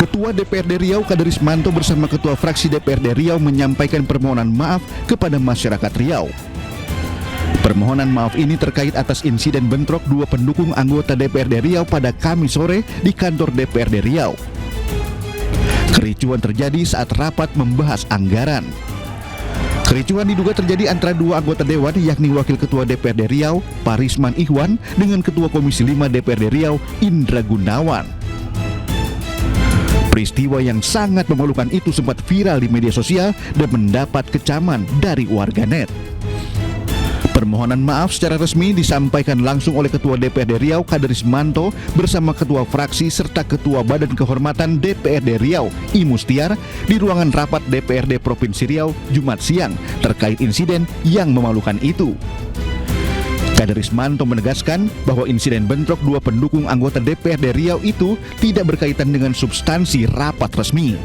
Ketua DPRD Riau Kade Rismanto bersama Ketua Fraksi DPRD Riau menyampaikan permohonan maaf kepada masyarakat Riau. Permohonan maaf ini terkait atas insiden bentrok 2 pendukung anggota DPRD Riau pada Kamis sore di kantor DPRD Riau. Kericuhan terjadi saat rapat membahas anggaran. Kericuhan diduga terjadi antara 2 anggota Dewan, yakni Wakil Ketua DPRD Riau, Parisman Ihwan, dengan Ketua Komisi 5 DPRD Riau, Indra Gunawan. Peristiwa yang sangat memalukan itu sempat viral di media sosial dan mendapat kecaman dari warganet. Permohonan maaf secara resmi disampaikan langsung oleh Ketua DPRD Riau Kade Rismanto bersama Ketua Fraksi serta Ketua Badan Kehormatan DPRD Riau I Mustiar di ruangan rapat DPRD Provinsi Riau Jumat siang terkait insiden yang memalukan itu. Kade Rismanto menegaskan bahwa insiden bentrok 2 pendukung anggota DPRD Riau itu tidak berkaitan dengan substansi rapat resmi.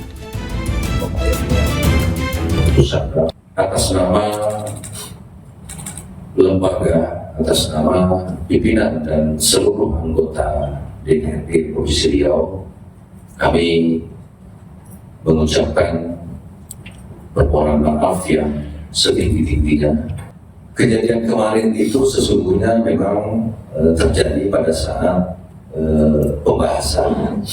Atas nama lembaga, atas nama pimpinan dan seluruh anggota DPRD Provinsi Riau, kami mengucapkan permohonan maaf yang setinggi-tingginya kejadian kemarin itu sesungguhnya memang terjadi pada saat pembahasan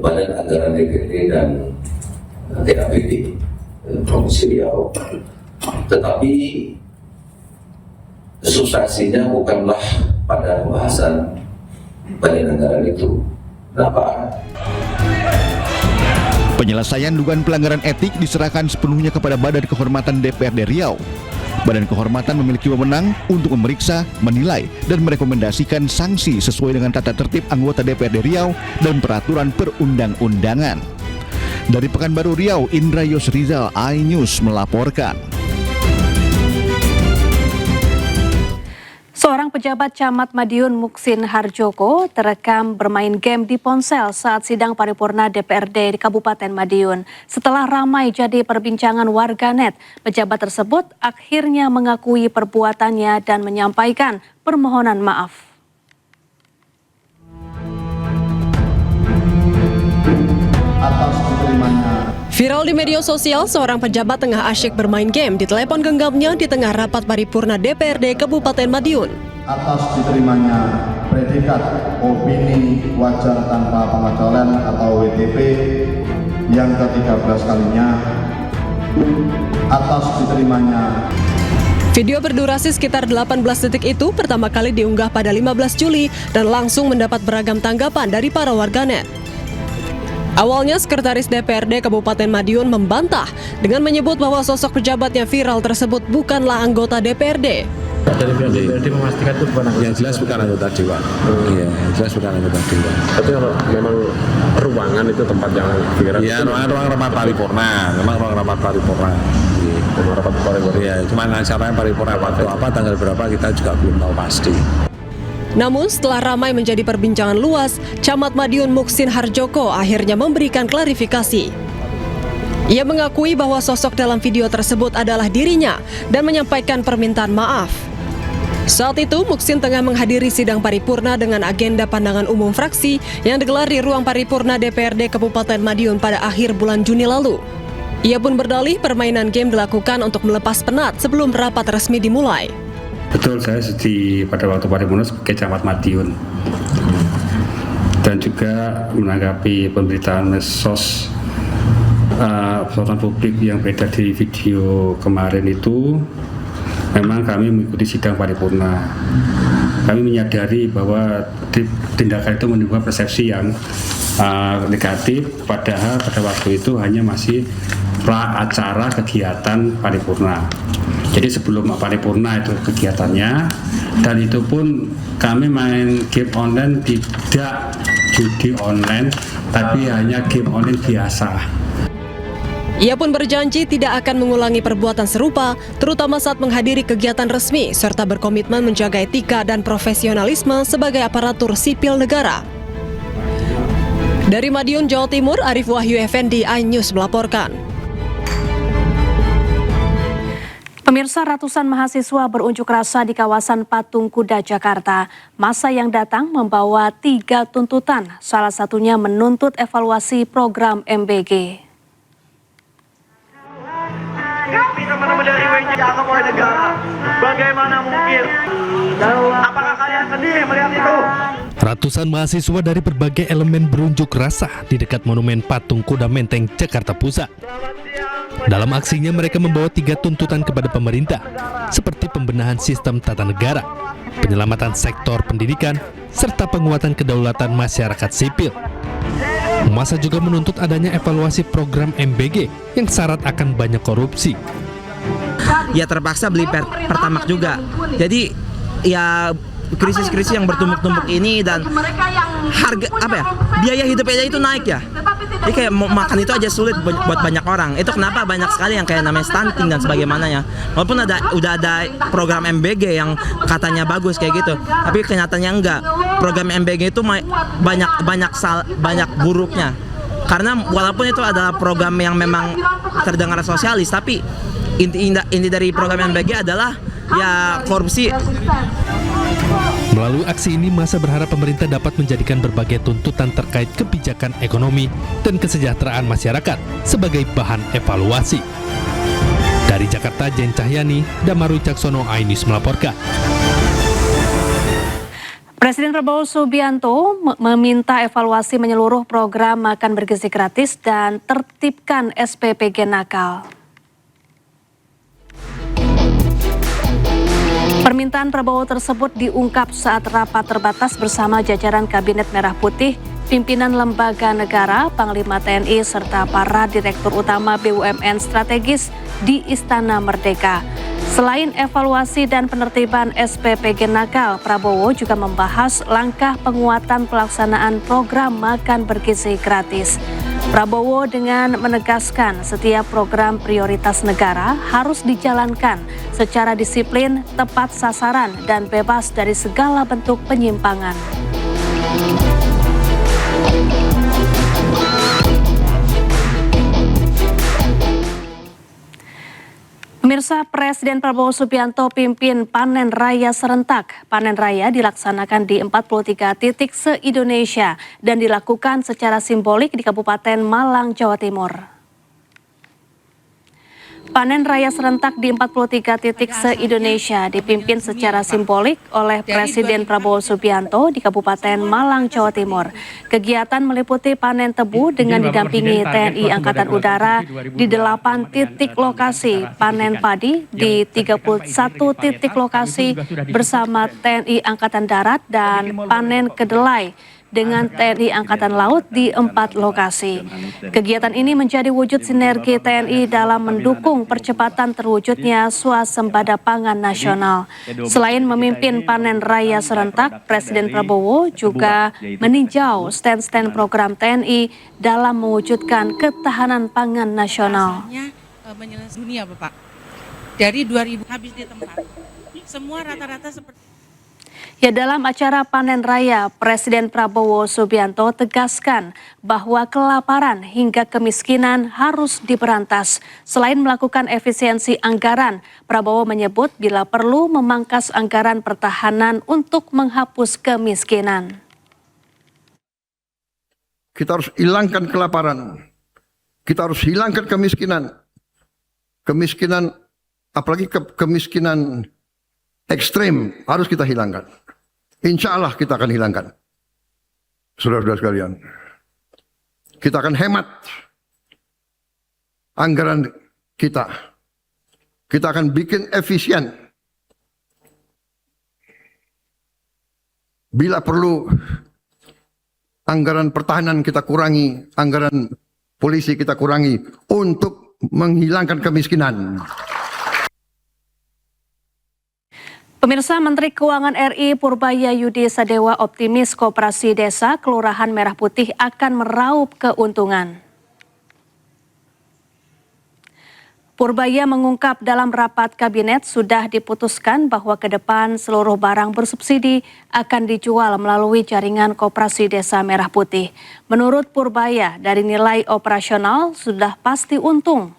Badan Anggaran DPRD dan DAPD Provinsi Riau, tetapi substansinya bukanlah pada pembahasan Badan Anggaran itu. Kenapa? Penyelesaian dugaan pelanggaran etik diserahkan sepenuhnya kepada Badan Kehormatan DPRD Riau. Badan Kehormatan memiliki wewenang untuk memeriksa, menilai, dan merekomendasikan sanksi sesuai dengan tata tertib anggota DPRD Riau dan peraturan perundang-undangan. Dari Pekanbaru Riau, Indra Yosrizal, iNews melaporkan. Seorang pejabat Camat Madiun Muksin Harjoko terekam bermain game di ponsel saat sidang paripurna DPRD di Kabupaten Madiun. Setelah ramai jadi perbincangan warganet, pejabat tersebut akhirnya mengakui perbuatannya dan menyampaikan permohonan maaf. Viral di media sosial, seorang pejabat tengah asyik bermain game di telepon genggamnya di tengah rapat paripurna DPRD Kabupaten Madiun. Atas diterimanya predikat opini wajar tanpa pengecualian atau WTP yang ke-13 kalinya, atas diterimanya. Video berdurasi sekitar 18 detik itu pertama kali diunggah pada 15 Juli dan langsung mendapat beragam tanggapan dari para warganet. Awalnya, Sekretaris DPRD Kabupaten Madiun membantah dengan menyebut bahwa sosok pejabat yang viral tersebut bukanlah anggota DPRD. Dari pihak DPRD memastikan itu bukan anggota. Yang jelas bukan anggota Dewan. Iya, yang jelas bukan anggota Dewan. Tapi kalau memang ruangan itu tempat yang viral. Iya, ruang rapat paripurna. Memang ruang rapat paripurna. Ruang rapat paripurna. Iya, cuma acaranya paripurna waktu apa, tanggal berapa kita juga belum tahu pasti. Namun setelah ramai menjadi perbincangan luas, Camat Madiun Muksin Harjoko akhirnya memberikan klarifikasi. Ia mengakui bahwa sosok dalam video tersebut adalah dirinya dan menyampaikan permintaan maaf. Saat itu, Muksin tengah menghadiri sidang paripurna dengan agenda pandangan umum fraksi yang digelar di ruang paripurna DPRD Kabupaten Madiun pada akhir bulan Juni lalu. Ia pun berdalih permainan game dilakukan untuk melepas penat sebelum rapat resmi dimulai. Betul, saya pada waktu paripurna sebagai Camat Madiun dan juga menanggapi pemberitaan medsos persoalan publik yang beredar di video kemarin itu. Memang kami mengikuti sidang paripurna. Kami menyadari bahwa tindakan itu menimbulkan persepsi yang negatif, padahal pada waktu itu hanya masih pra acara kegiatan paripurna. Jadi sebelum paripurna itu kegiatannya, dan itu pun kami main game online, tidak judi online, tapi hanya game online biasa. Ia pun berjanji tidak akan mengulangi perbuatan serupa, terutama saat menghadiri kegiatan resmi, serta berkomitmen menjaga etika dan profesionalisme sebagai aparatur sipil negara. Dari Madiun, Jawa Timur, Arif Wahyu Effendi, iNews melaporkan. Pemirsa, ratusan mahasiswa berunjuk rasa di kawasan Patung Kuda, Jakarta. Masa yang datang membawa 3 tuntutan, salah satunya menuntut evaluasi program MBG. Kami teman-teman dari WNJ oleh negara. Bagaimana mungkin? Apakah kalian sedih melihat itu? Ratusan mahasiswa dari berbagai elemen berunjuk rasa di dekat Monumen Patung Kuda Menteng, Jakarta Pusat. Dalam aksinya mereka membawa 3 tuntutan kepada pemerintah, seperti pembenahan sistem tata negara, penyelamatan sektor pendidikan, serta penguatan kedaulatan masyarakat sipil. Masa juga menuntut adanya evaluasi program MBG yang syarat akan banyak korupsi. Ya terpaksa beli Pertamax juga. Jadi ya krisis-krisis yang bertumpuk-tumpuk ini dan harga biaya hidupnya itu naik ya. Jadi kayak makan itu aja sulit buat banyak orang. Itu kenapa banyak sekali yang kayak namanya stunting dan sebagaimananya. Walaupun udah ada program MBG yang katanya bagus kayak gitu, tapi kenyataannya enggak. Program MBG itu banyak buruknya. Karena walaupun itu adalah program yang memang terdengar sosialis, tapi inti dari program MBG adalah ya korupsi. Melalui aksi ini, masa berharap pemerintah dapat menjadikan berbagai tuntutan terkait kebijakan ekonomi dan kesejahteraan masyarakat sebagai bahan evaluasi. Dari Dari Jakarta, Jen Cahyani, Damaru Caksono, iNews melaporkan. Presiden Prabowo Subianto meminta evaluasi menyeluruh program makan bergizi gratis dan tertibkan SPPG nakal. Permintaan Prabowo tersebut diungkap saat rapat terbatas bersama jajaran Kabinet Merah Putih, pimpinan lembaga negara, Panglima TNI, serta para Direktur Utama BUMN strategis di Istana Merdeka. Selain evaluasi dan penertiban SPPG nakal, Prabowo juga membahas langkah penguatan pelaksanaan program makan bergizi gratis. Prabowo dengan menegaskan setiap program prioritas negara harus dijalankan secara disiplin, tepat sasaran, dan bebas dari segala bentuk penyimpangan. Pemirsa, Presiden Prabowo Subianto pimpin panen raya serentak. Panen raya dilaksanakan di 43 titik se-Indonesia dan dilakukan secara simbolik di Kabupaten Malang, Jawa Timur. Panen raya serentak di 43 titik se-Indonesia dipimpin secara simbolik oleh Presiden Prabowo Subianto di Kabupaten Malang, Jawa Timur. Kegiatan meliputi panen tebu dengan didampingi TNI Angkatan Udara di 8 titik lokasi, panen padi di 31 titik lokasi bersama TNI Angkatan Darat, dan panen kedelai dengan TNI Angkatan Laut di 4 lokasi. Kegiatan ini menjadi wujud sinergi TNI dalam mendukung percepatan terwujudnya swasembada pangan nasional. Selain memimpin panen raya serentak, Presiden Prabowo juga meninjau stand-stand program TNI dalam mewujudkan ketahanan pangan nasional. Menyelesaikan dunia, Bapak. Dari 2000 habis di tempat. Semua rata-rata seperti Ya, dalam acara panen raya, Presiden Prabowo Subianto tegaskan bahwa kelaparan hingga kemiskinan harus diberantas. Selain melakukan efisiensi anggaran, Prabowo menyebut bila perlu memangkas anggaran pertahanan untuk menghapus kemiskinan. Kita harus hilangkan kelaparan. Kita harus hilangkan kemiskinan. Kemiskinan, apalagi kemiskinan ekstrim, harus kita hilangkan. Insya Allah kita akan hilangkan. Saudara-saudara sekalian, kita akan hemat anggaran kita. Kita akan bikin efisien. Bila perlu, anggaran pertahanan kita kurangi, anggaran polisi kita kurangi untuk menghilangkan kemiskinan. Pemirsa, Menteri Keuangan RI Purbaya Yudi Sadewa optimis Koperasi Desa Kelurahan Merah Putih akan meraup keuntungan. Purbaya mengungkap dalam rapat kabinet sudah diputuskan bahwa ke depan seluruh barang bersubsidi akan dijual melalui jaringan Koperasi Desa Merah Putih. Menurut Purbaya, dari nilai operasional sudah pasti untung.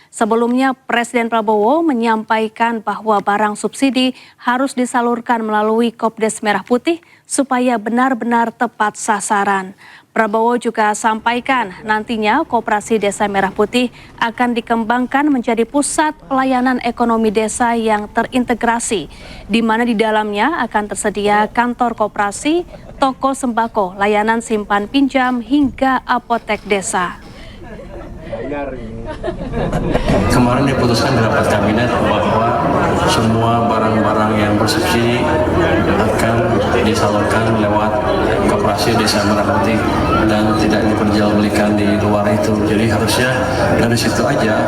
Sebelumnya, Presiden Prabowo menyampaikan bahwa barang subsidi harus disalurkan melalui Kopdes Merah Putih supaya benar-benar tepat sasaran. Prabowo juga sampaikan nantinya Koperasi Desa Merah Putih akan dikembangkan menjadi pusat pelayanan ekonomi desa yang terintegrasi, di mana di dalamnya akan tersedia kantor koperasi, toko sembako, layanan simpan pinjam, hingga apotek desa. Kemarin diputuskan di rapat kabinet bahwa semua barang-barang yang bersubsidi akan disalurkan lewat Koperasi Desa Merah Putih dan tidak diperjualbelikan di luar itu. Jadi harusnya dari situ aja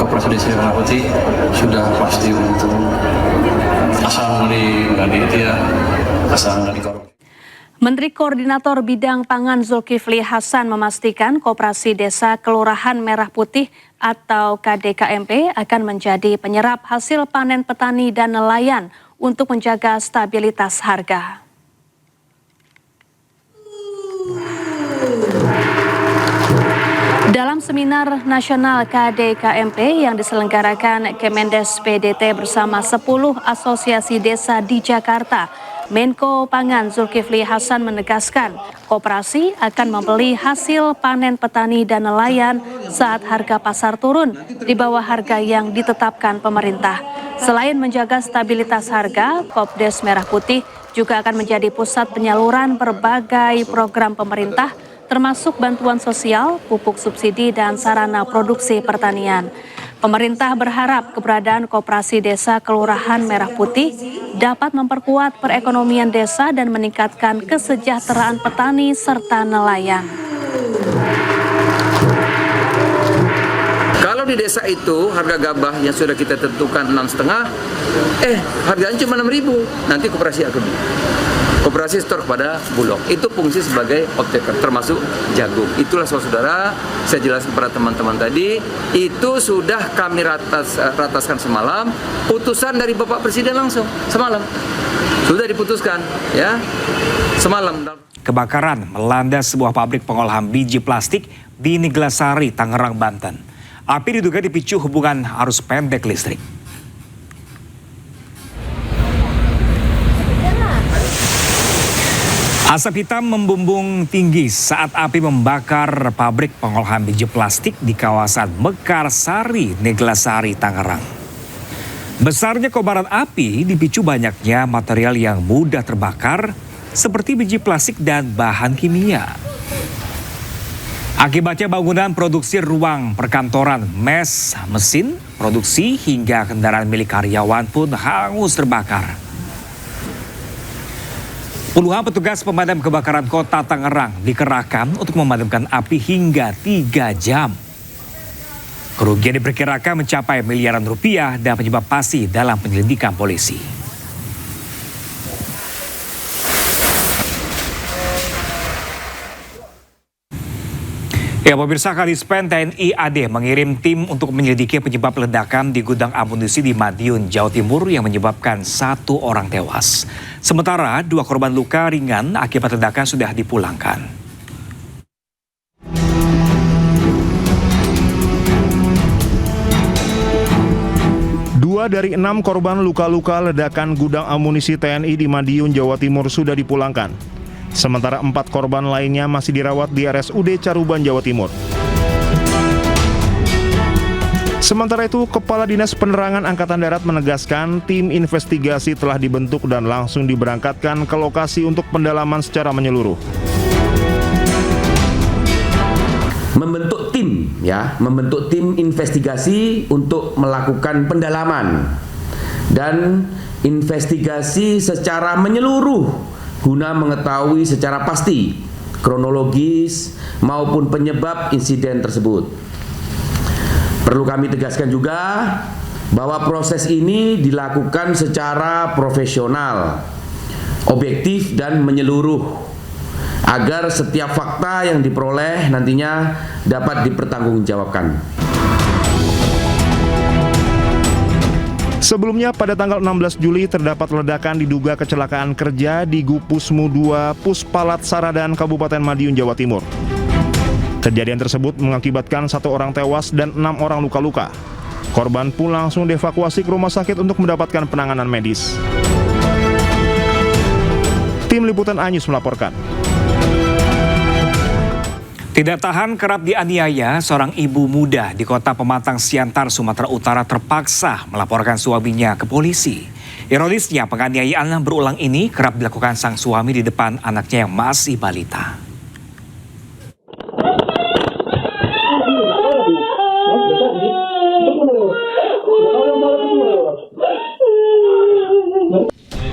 Koperasi Desa Merah Putih sudah pasti untung. Asal nggak dikorupsi. Menteri Koordinator Bidang Pangan Zulkifli Hasan memastikan Koperasi Desa Kelurahan Merah Putih atau KDKMP akan menjadi penyerap hasil panen petani dan nelayan untuk menjaga stabilitas harga. Dalam seminar nasional KDKMP yang diselenggarakan Kemendes PDT bersama 10 asosiasi desa di Jakarta, Menko Pangan Zulkifli Hasan menegaskan, koperasi akan membeli hasil panen petani dan nelayan saat harga pasar turun di bawah harga yang ditetapkan pemerintah. Selain menjaga stabilitas harga, Kopdes Merah Putih juga akan menjadi pusat penyaluran berbagai program pemerintah, termasuk bantuan sosial, pupuk subsidi, dan sarana produksi pertanian. Pemerintah berharap keberadaan Koperasi Desa Kelurahan Merah Putih dapat memperkuat perekonomian desa dan meningkatkan kesejahteraan petani serta nelayan. Kalau di desa itu harga gabah yang sudah kita tentukan 6,5, harganya cuma 6.000, nanti koperasi akan beli. Koperasi store kepada Bulog. Itu fungsi sebagai off-taker, termasuk jagung. Itulah saudara, saya jelaskan kepada teman-teman tadi, itu sudah kami rataskan semalam, putusan dari Bapak Presiden langsung, semalam. Sudah diputuskan, ya, semalam. Kebakaran melanda sebuah pabrik pengolahan biji plastik di Neglasari, Tangerang, Banten. Api diduga dipicu hubungan arus pendek listrik. Asap hitam membumbung tinggi saat api membakar pabrik pengolahan biji plastik di kawasan Mekarsari, Neglasari, Tangerang. Besarnya kobaran api dipicu banyaknya material yang mudah terbakar seperti biji plastik dan bahan kimia. Akibatnya bangunan produksi ruang perkantoran, mes, mesin, produksi hingga kendaraan milik karyawan pun hangus terbakar. Puluhan petugas pemadam kebakaran kota Tangerang dikerahkan untuk memadamkan api hingga 3 jam. Kerugian diperkirakan mencapai miliaran rupiah dan penyebab pasti dalam penyelidikan polisi. Ya, pemirsa, Kadispen TNI AD mengirim tim untuk menyelidiki penyebab ledakan di gudang amunisi di Madiun, Jawa Timur yang menyebabkan 1 orang tewas. Sementara 2 korban luka ringan akibat ledakan sudah dipulangkan. Dua dari 6 korban luka-luka ledakan gudang amunisi TNI di Madiun, Jawa Timur sudah dipulangkan. Sementara 4 korban lainnya masih dirawat di RSUD Caruban, Jawa Timur. Sementara itu, Kepala Dinas Penerangan Angkatan Darat menegaskan tim investigasi telah dibentuk dan langsung diberangkatkan ke lokasi untuk pendalaman secara menyeluruh. Membentuk tim investigasi untuk melakukan pendalaman dan investigasi secara menyeluruh guna mengetahui secara pasti kronologis maupun penyebab insiden tersebut. Perlu kami tegaskan juga bahwa proses ini dilakukan secara profesional, objektif dan menyeluruh agar setiap fakta yang diperoleh nantinya dapat dipertanggungjawabkan. Sebelumnya pada tanggal 16 Juli terdapat ledakan diduga kecelakaan kerja di Gupusmu 2 Puspalat Saradan, Kabupaten Madiun, Jawa Timur. Kejadian tersebut mengakibatkan 1 orang tewas dan 6 orang luka-luka. Korban pun langsung dievakuasi ke rumah sakit untuk mendapatkan penanganan medis. Tim Liputan Anyus melaporkan. Tidak tahan kerap dianiaya, seorang ibu muda di kota Pematang Siantar, Sumatera Utara terpaksa melaporkan suaminya ke polisi. Ironisnya, penganiayaan berulang ini kerap dilakukan sang suami di depan anaknya yang masih balita.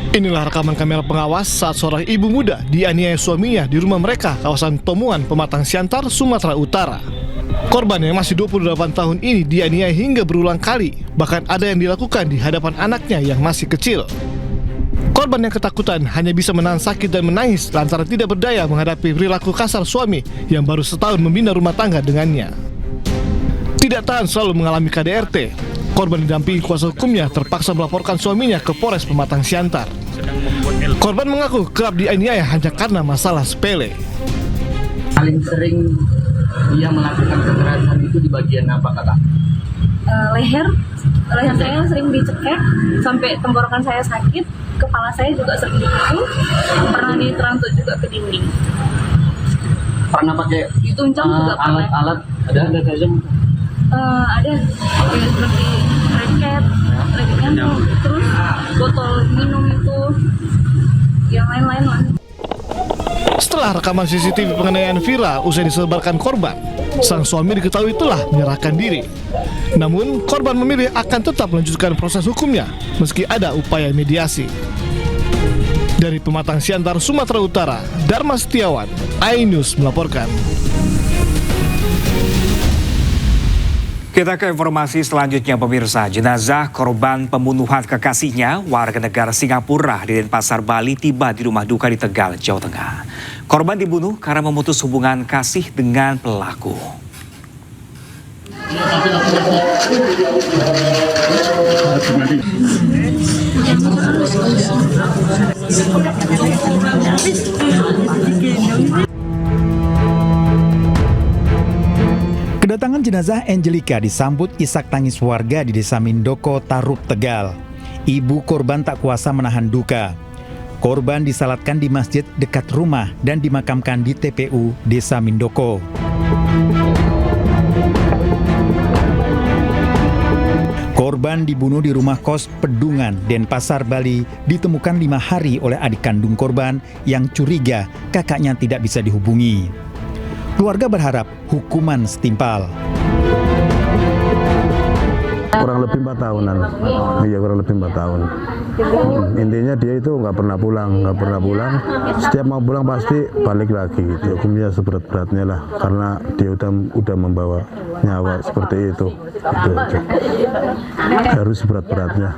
Inilah rekaman kamera pengawas saat seorang ibu muda dianiaya suaminya di rumah mereka kawasan Tomuan, Pematang Siantar, Sumatera Utara. Korban yang masih 28 tahun ini dianiaya hingga berulang kali, bahkan ada yang dilakukan di hadapan anaknya yang masih kecil. Korban yang ketakutan hanya bisa menahan sakit dan menangis lantaran tidak berdaya menghadapi perilaku kasar suami yang baru setahun membina rumah tangga dengannya. Tidak tahan selalu mengalami KDRT, korban didampingi kuasa hukumnya terpaksa melaporkan suaminya ke Polres Pematang Siantar. Korban mengaku kerap dianiaya hanya karena masalah sepele. Paling sering dia melakukan kekerasan itu di bagian apa, kakak? Leher saya sering dicekek sampai tenggorokan saya sakit. kepala saya juga sering dipukul, pernah diterantuk juga ke dinding. Pernah pakai Dituncang juga pernah. alat ada tajam? Ada seperti raketnya, terus botol minum itu, yang lain-lain lah. Setelah rekaman CCTV penganiayaan viral usai disebarkan korban, sang suami diketahui telah menyerahkan diri. Namun, korban memilih akan tetap melanjutkan proses hukumnya meski ada upaya mediasi. Dari Pematang Siantar, Sumatera Utara, Dharma Setiawan, iNews melaporkan. Kita ke informasi selanjutnya pemirsa. Jenazah korban pembunuhan kekasihnya warga negara Singapura di Denpasar, Bali tiba di rumah duka di Tegal, Jawa Tengah. Korban dibunuh karena memutus hubungan kasih dengan pelaku. Kedatangan jenazah Angelica disambut isak tangis warga di Desa Mindoko, Tarup, Tegal. Ibu korban tak kuasa menahan duka. Korban disalatkan di masjid dekat rumah dan dimakamkan di TPU Desa Mindoko. Korban dibunuh di rumah kos Pedungan, Denpasar, Bali, ditemukan 5 hari oleh adik kandung korban yang curiga kakaknya tidak bisa dihubungi. Keluarga berharap hukuman setimpal. Kurang lebih 4 tahunan. Iya, kurang lebih 4 tahun. Intinya dia itu nggak pernah pulang. Setiap mau pulang pasti balik lagi. Hukumnya seberat-beratnya lah, karena dia udah membawa nyawa seperti itu. Itu aja. Harus seberat-beratnya.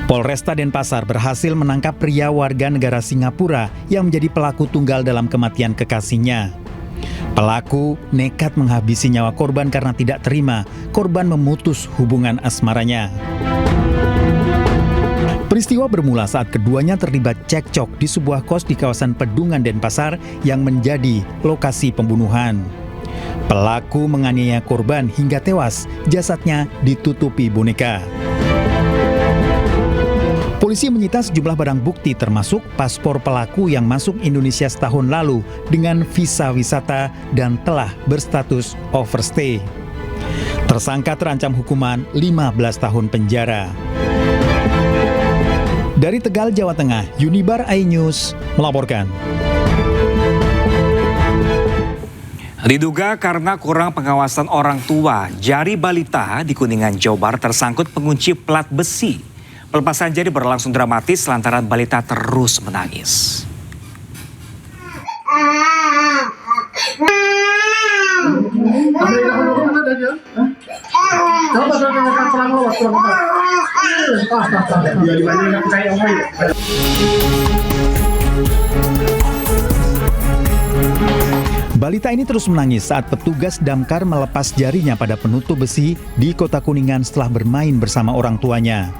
Polresta Denpasar berhasil menangkap pria warga negara Singapura yang menjadi pelaku tunggal dalam kematian kekasihnya. Pelaku nekat menghabisi nyawa korban karena tidak terima korban memutus hubungan asmaranya. Peristiwa bermula saat keduanya terlibat cekcok di sebuah kos di kawasan Pedungan, Denpasar yang menjadi lokasi pembunuhan. Pelaku menganiaya korban hingga tewas, jasadnya ditutupi boneka. Polisi menyita sejumlah barang bukti termasuk paspor pelaku yang masuk Indonesia setahun lalu dengan visa wisata dan telah berstatus overstay. Tersangka terancam hukuman 15 tahun penjara. Dari Tegal, Jawa Tengah, Unibar iNews melaporkan. Diduga karena kurang pengawasan orang tua, jari balita di Kuningan, Jawa Barat tersangkut pengunci plat besi. Pelepasan jari berlangsung dramatis lantaran balita terus menangis. Balita ini terus menangis saat petugas damkar melepas jarinya pada penutup besi di Kota Kuningan setelah bermain bersama orang tuanya.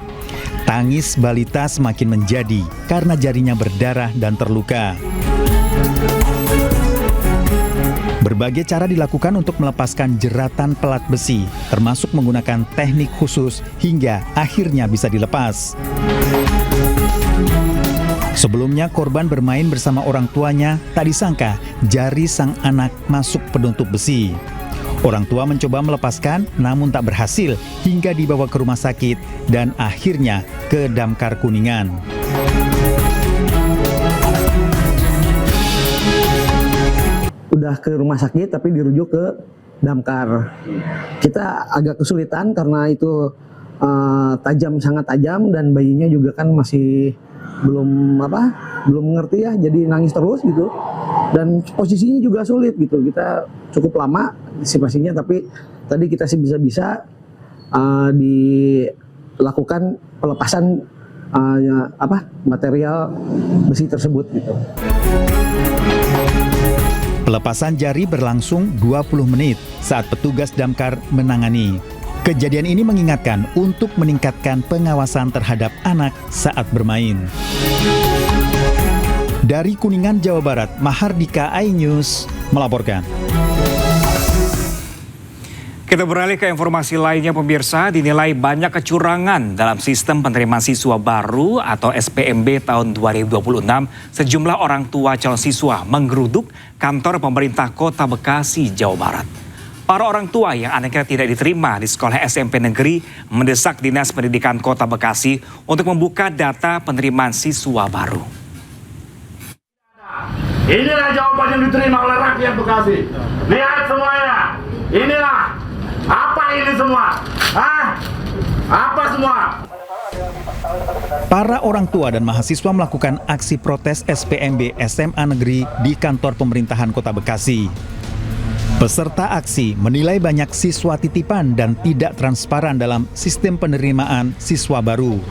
Tangis balita semakin menjadi karena jarinya berdarah dan terluka. Berbagai cara dilakukan untuk melepaskan jeratan pelat besi, termasuk menggunakan teknik khusus hingga akhirnya bisa dilepas. Sebelumnya korban bermain bersama orang tuanya, tak disangka jari sang anak masuk penutup besi. Orang tua mencoba melepaskan namun tak berhasil hingga dibawa ke rumah sakit dan akhirnya ke Damkar Kuningan. Udah ke rumah sakit tapi dirujuk ke Damkar. Kita agak kesulitan karena itu sangat tajam dan bayinya juga kan masih belum mengerti ya, jadi nangis terus gitu. Dan posisinya juga sulit gitu, kita cukup lama antisipasinya, tapi tadi kita sih bisa dilakukan pelepasan material besi tersebut gitu. Pelepasan jari berlangsung 20 menit saat petugas damkar menangani. Kejadian ini mengingatkan untuk meningkatkan pengawasan terhadap anak saat bermain. Dari Kuningan, Jawa Barat, Mahardika iNews melaporkan. Kita beralih ke informasi lainnya pemirsa, dinilai banyak kecurangan dalam sistem penerimaan siswa baru atau SPMB tahun 2026. Sejumlah orang tua calon siswa menggeruduk kantor pemerintah Kota Bekasi, Jawa Barat. Para orang tua yang anaknya tidak diterima di sekolah SMP negeri mendesak Dinas Pendidikan Kota Bekasi untuk membuka data penerimaan siswa baru. Inilah jawaban yang diterima oleh rakyat Bekasi. Lihat semuanya. Inilah. Apa ini semua? Apa semua? Para orang tua dan mahasiswa melakukan aksi protes SPMB SMA Negeri di kantor pemerintahan Kota Bekasi. Peserta aksi menilai banyak siswa titipan dan tidak transparan dalam sistem penerimaan siswa baru.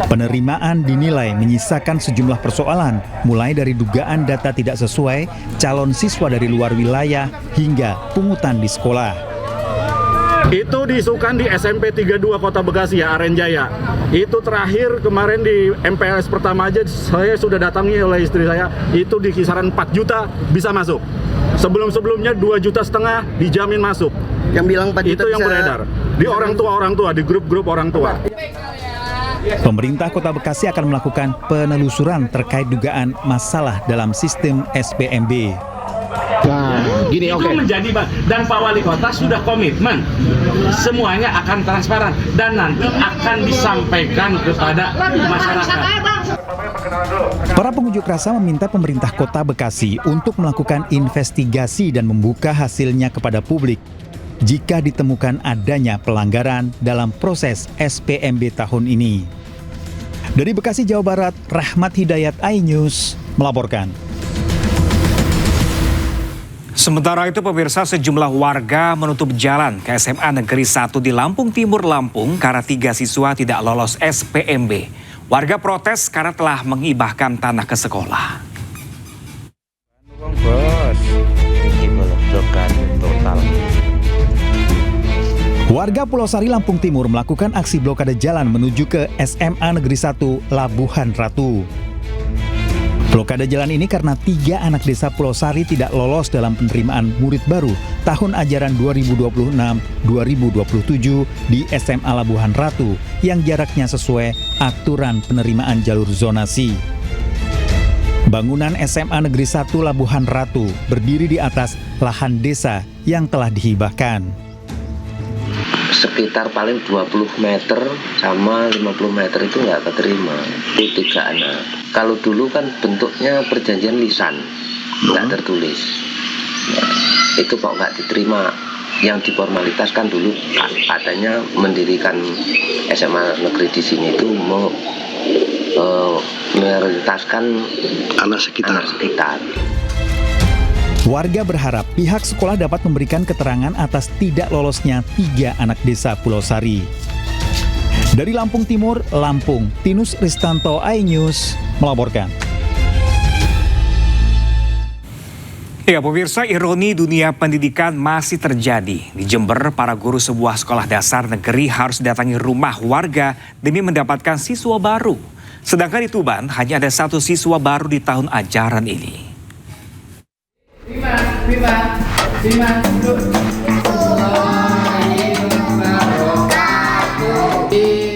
Penerimaan dinilai menyisakan sejumlah persoalan, mulai dari dugaan data tidak sesuai, calon siswa dari luar wilayah, hingga pungutan di sekolah. Itu diisukan di SMP 32 Kota Bekasi ya, Arenjaya. Itu terakhir kemarin di MPLS pertama aja saya sudah datangi oleh istri saya, itu di kisaran 4 juta bisa masuk. Sebelum-sebelumnya 2,5 juta dijamin masuk. Yang bilang 4 juta itu yang beredar di orang tua, di grup-grup orang tua. Pemerintah Kota Bekasi akan melakukan penelusuran terkait dugaan masalah dalam sistem SPMB. Nah, gini, itu menjadi dan Pak Wali Kota sudah komitmen semuanya akan transparan dan nanti akan disampaikan kepada masyarakat. Para pengunjuk rasa meminta pemerintah Kota Bekasi untuk melakukan investigasi dan membuka hasilnya kepada publik jika ditemukan adanya pelanggaran dalam proses SPMB tahun ini. Dari Bekasi, Jawa Barat, Rahmat Hidayat, iNews melaporkan. Sementara itu pemirsa, sejumlah warga menutup jalan ke SMA Negeri 1 di Lampung Timur, Lampung karena 3 siswa tidak lolos SPMB. Warga protes karena telah mengibahkan tanah ke sekolah. Warga Pulau Sari, Lampung Timur melakukan aksi blokade jalan menuju ke SMA Negeri 1 Labuhan Ratu. Blokade jalan ini karena 3 anak desa Pulau Sari tidak lolos dalam penerimaan murid baru tahun ajaran 2026-2027 di SMA Labuhan Ratu yang jaraknya sesuai aturan penerimaan jalur zonasi. Bangunan SMA Negeri 1 Labuhan Ratu berdiri di atas lahan desa yang telah dihibahkan. Sekitar paling 20 meter sama 50 meter itu nggak keterima, itu 3 anak. Kalau dulu kan bentuknya perjanjian lisan, nggak tertulis. Itu kok nggak diterima. Yang diformalitaskan dulu adanya mendirikan SMA negeri di sini itu memprioritaskan anak sekitar. Warga berharap pihak sekolah dapat memberikan keterangan atas tidak lolosnya 3 anak desa Pulau Sari. Dari Lampung Timur, Lampung, Tinus Ristanto, iNews melaporkan. Ya pemirsa, ironi dunia pendidikan masih terjadi. Di Jember, para guru sebuah sekolah dasar negeri harus datangi rumah warga demi mendapatkan siswa baru. Sedangkan di Tuban, hanya ada 1 siswa baru di tahun ajaran ini.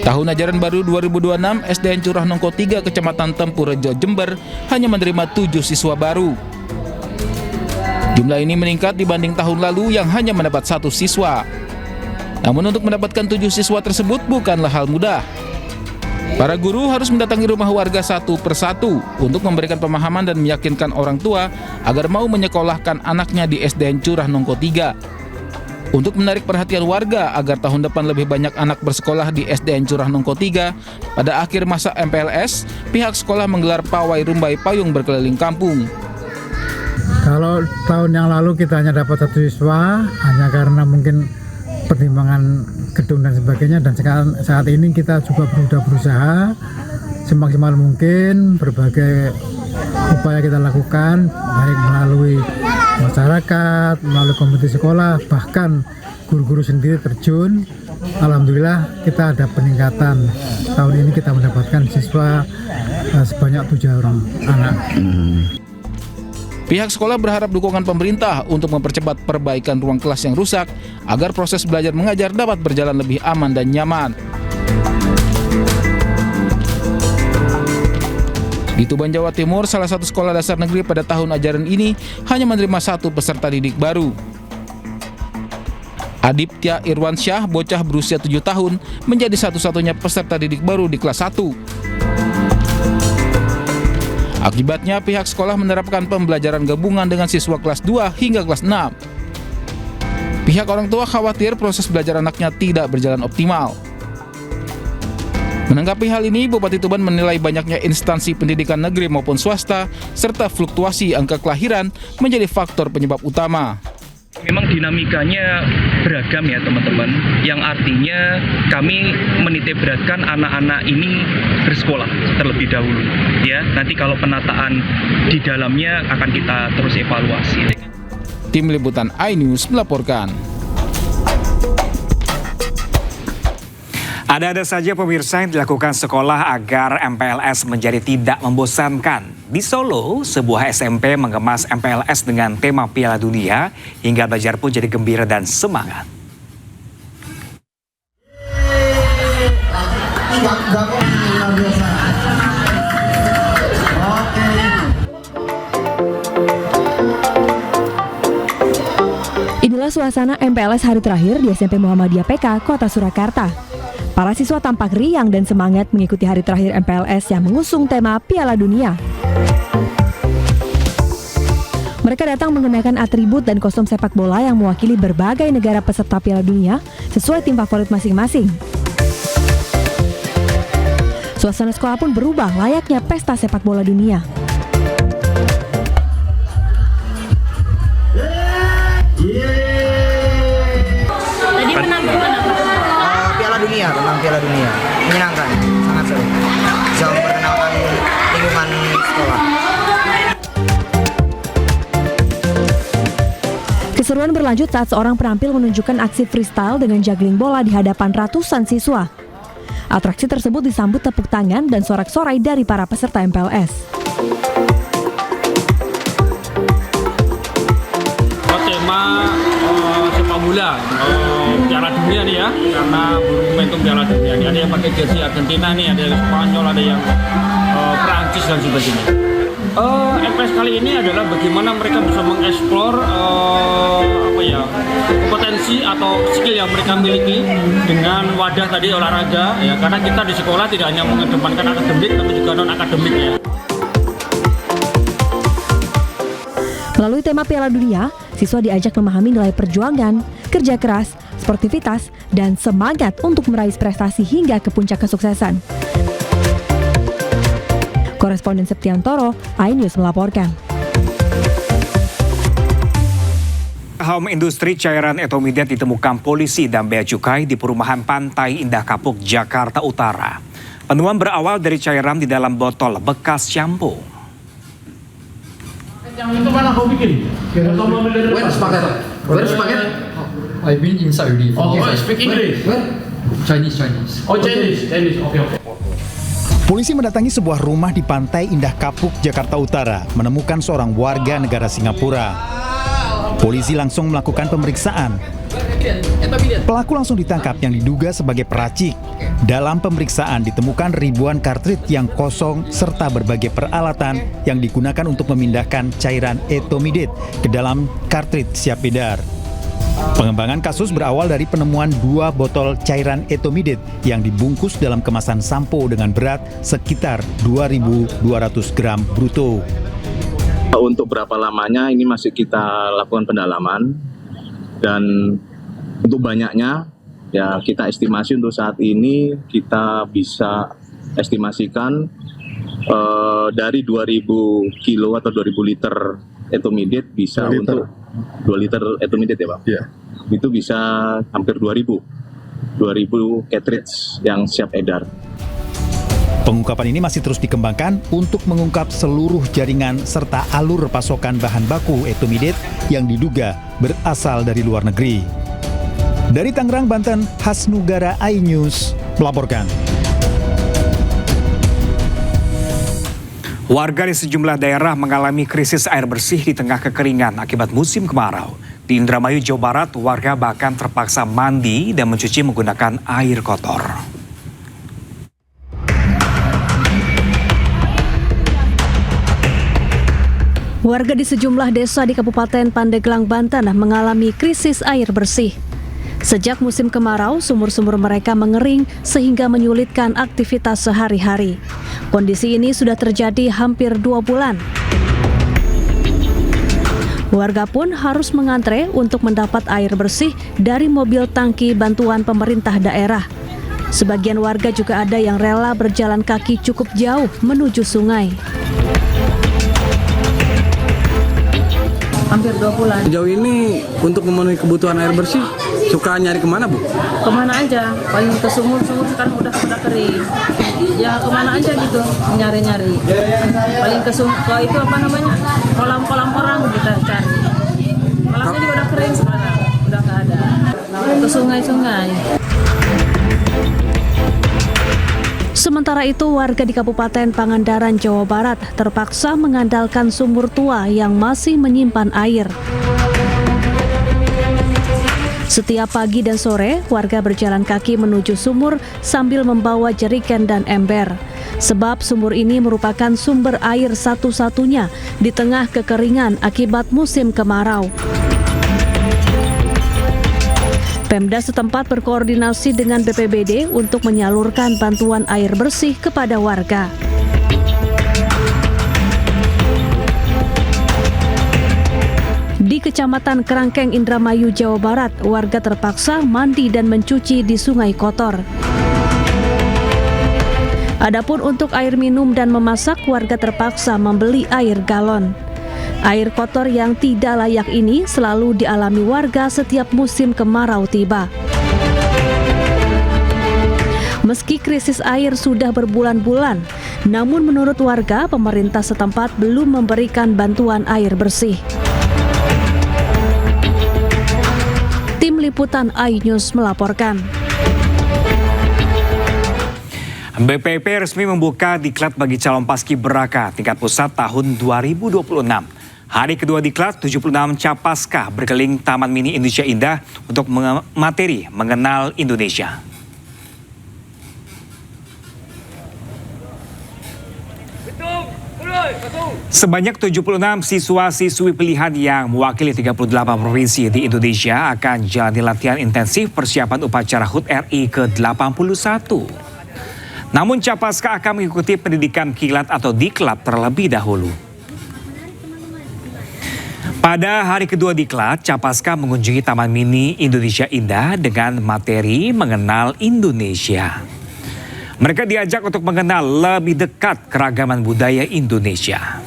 Tahun ajaran baru 2026 SDN Curah Nongko 3 Kecamatan Tempurejo, Jember hanya menerima 7 siswa baru. Jumlah ini meningkat dibanding tahun lalu yang hanya mendapat 1 siswa. Namun untuk mendapatkan 7 siswa tersebut bukanlah hal mudah. Para guru harus mendatangi rumah warga satu persatu untuk memberikan pemahaman dan meyakinkan orang tua agar mau menyekolahkan anaknya di SDN Curah Nongko 3. Untuk menarik perhatian warga agar tahun depan lebih banyak anak bersekolah di SDN Curah Nongko 3, pada akhir masa MPLS, pihak sekolah menggelar pawai rumbai payung berkeliling kampung. Kalau tahun yang lalu kita hanya dapat 1 siswa, hanya karena mungkin pertimbangan gedung dan sebagainya, dan sekarang saat ini kita juga sudah berusaha semaksimal mungkin berbagai upaya kita lakukan, baik melalui masyarakat, melalui komite sekolah, bahkan guru-guru sendiri terjun. Alhamdulillah kita ada peningkatan. Tahun ini kita mendapatkan siswa sebanyak 7 orang anak. Pihak sekolah berharap dukungan pemerintah untuk mempercepat perbaikan ruang kelas yang rusak agar proses belajar mengajar dapat berjalan lebih aman dan nyaman. Di Tuban, Jawa Timur, salah satu sekolah dasar negeri pada tahun ajaran ini hanya menerima 1 peserta didik baru. Adiptya Irwansyah, bocah berusia 7 tahun, menjadi satu-satunya peserta didik baru di kelas 1. Akibatnya, pihak sekolah menerapkan pembelajaran gabungan dengan siswa kelas 2 hingga kelas 6. Pihak orang tua khawatir proses belajar anaknya tidak berjalan optimal. Menanggapi hal ini, Bupati Tuban menilai banyaknya instansi pendidikan negeri maupun swasta, serta fluktuasi angka kelahiran menjadi faktor penyebab utama. Memang dinamikanya beragam ya teman-teman, yang artinya kami menitikberatkan anak-anak ini bersekolah terlebih dahulu. Ya, nanti kalau penataan di dalamnya akan kita terus evaluasi. Tim Liputan iNews melaporkan. Ada-ada saja pemirsa yang dilakukan sekolah agar MPLS menjadi tidak membosankan. Di Solo, sebuah SMP mengemas MPLS dengan tema Piala Dunia hingga belajar pun jadi gembira dan semangat. Inilah suasana MPLS hari terakhir di SMP Muhammadiyah PK, Kota Surakarta. Para siswa tampak riang dan semangat mengikuti hari terakhir MPLS yang mengusung tema Piala Dunia. Mereka datang mengenakan atribut dan kostum sepak bola yang mewakili berbagai negara peserta Piala Dunia sesuai tim favorit masing-masing. Suasana sekolah pun berubah layaknya pesta sepak bola dunia. Tadi menang gimana? Piala Dunia, tentang Piala Dunia. Menyenangkan, sangat seru. Bisa memperkenalkan lingkungan sekolah. Keseruan berlanjut saat seorang penampil menunjukkan aksi freestyle dengan juggling bola di hadapan ratusan siswa. Atraksi tersebut disambut tepuk tangan dan sorak-sorai dari para peserta MPLS. Tema sepak bola Piala Dunia nih ya, karena momentum Piala Dunia ini ada yang pakai jersey Argentina nih, ada yang Spanyol, ada yang Prancis dan sebagainya. MPLS kali ini adalah bagaimana mereka bisa mengeksplor kompetensi atau skill yang mereka miliki dengan wadah tadi olahraga ya, karena kita di sekolah tidak hanya mengedepankan akademik tapi juga non akademik ya. Melalui tema Piala Dunia, siswa diajak memahami nilai perjuangan, kerja keras, sportivitas, dan semangat untuk meraih prestasi hingga ke puncak kesuksesan. Koresponden Septiantoro, iNews melaporkan. Home industri cairan etomidate ditemukan polisi dan bea cukai di perumahan Pantai Indah Kapuk, Jakarta Utara. Penemuan berawal dari cairan di dalam botol bekas shampoo. Yang itu mana kau bikin? Where's packet? Where's packet? I've been inside already. Okay, speak English. Chinese. Oh, Chinese. Okay. Polisi mendatangi sebuah rumah di Pantai Indah Kapuk, Jakarta Utara, menemukan seorang warga negara Singapura. Polisi langsung melakukan pemeriksaan. Pelaku langsung ditangkap yang diduga sebagai peracik. Dalam pemeriksaan ditemukan ribuan kartrid yang kosong serta berbagai peralatan yang digunakan untuk memindahkan cairan etomidate ke dalam kartrid siap edar. Pengembangan kasus berawal dari penemuan 2 botol cairan etomidate yang dibungkus dalam kemasan sampo dengan berat sekitar 2.200 gram bruto. Untuk berapa lamanya ini masih kita lakukan pendalaman, dan untuk banyaknya ya kita estimasi untuk saat ini kita bisa estimasikan dari 2.000 kilo atau 2.000 liter etomidate bisa untuk 2 liter etomidate ya Pak? Iya. Itu bisa hampir 2.000 cartridge yang siap edar. Pengungkapan ini masih terus dikembangkan untuk mengungkap seluruh jaringan serta alur pasokan bahan baku etomidate yang diduga berasal dari luar negeri. Dari Tangerang, Banten, Hasnugara iNews melaporkan. Warga di sejumlah daerah mengalami krisis air bersih di tengah kekeringan akibat musim kemarau. Di Indramayu, Jawa Barat, warga bahkan terpaksa mandi dan mencuci menggunakan air kotor. Warga di sejumlah desa di Kabupaten Pandeglang, Banten mengalami krisis air bersih. Sejak musim kemarau, sumur-sumur mereka mengering sehingga menyulitkan aktivitas sehari-hari. Kondisi ini sudah terjadi hampir 2 bulan. Warga pun harus mengantre untuk mendapat air bersih dari mobil tangki bantuan pemerintah daerah. Sebagian warga juga ada yang rela berjalan kaki cukup jauh menuju sungai. Hampir 2 bulan. Sejauh ini untuk memenuhi kebutuhan air bersih, suka nyari kemana, Bu? Kemana aja, paling ke sumur-sumur kan udah kering. Ya kemana aja gitu, nyari-nyari. Paling ke itu apa namanya, kolam-kolam orang kita cari. Kolamnya juga udah kering sekarang, udah nggak ada. Ke sungai-sungai. Sementara itu, warga di Kabupaten Pangandaran, Jawa Barat terpaksa mengandalkan sumur tua yang masih menyimpan air. Setiap pagi dan sore, warga berjalan kaki menuju sumur sambil membawa jerigen dan ember. Sebab sumur ini merupakan sumber air satu-satunya di tengah kekeringan akibat musim kemarau. Pemda setempat berkoordinasi dengan BPBD untuk menyalurkan bantuan air bersih kepada warga. Di Kecamatan Kerangkeng, Indramayu, Jawa Barat, warga terpaksa mandi dan mencuci di sungai kotor. Adapun untuk air minum dan memasak, warga terpaksa membeli air galon. Air kotor yang tidak layak ini selalu dialami warga setiap musim kemarau tiba. Meski krisis air sudah berbulan-bulan, namun menurut warga, pemerintah setempat belum memberikan bantuan air bersih. Tim Liputan iNews melaporkan. BPP resmi membuka diklat bagi calon paskibraka tingkat pusat tahun 2026. Hari kedua diklat, 76 capaska berkeliling Taman Mini Indonesia Indah untuk materi mengenal Indonesia. Sebanyak 76 siswa-siswi pilihan yang mewakili 38 provinsi di Indonesia akan jalani latihan intensif persiapan upacara HUT RI ke-81. Namun capaska akan mengikuti pendidikan kilat atau diklat terlebih dahulu. Pada hari kedua diklat, capaska mengunjungi Taman Mini Indonesia Indah dengan materi mengenal Indonesia. Mereka diajak untuk mengenal lebih dekat keragaman budaya Indonesia.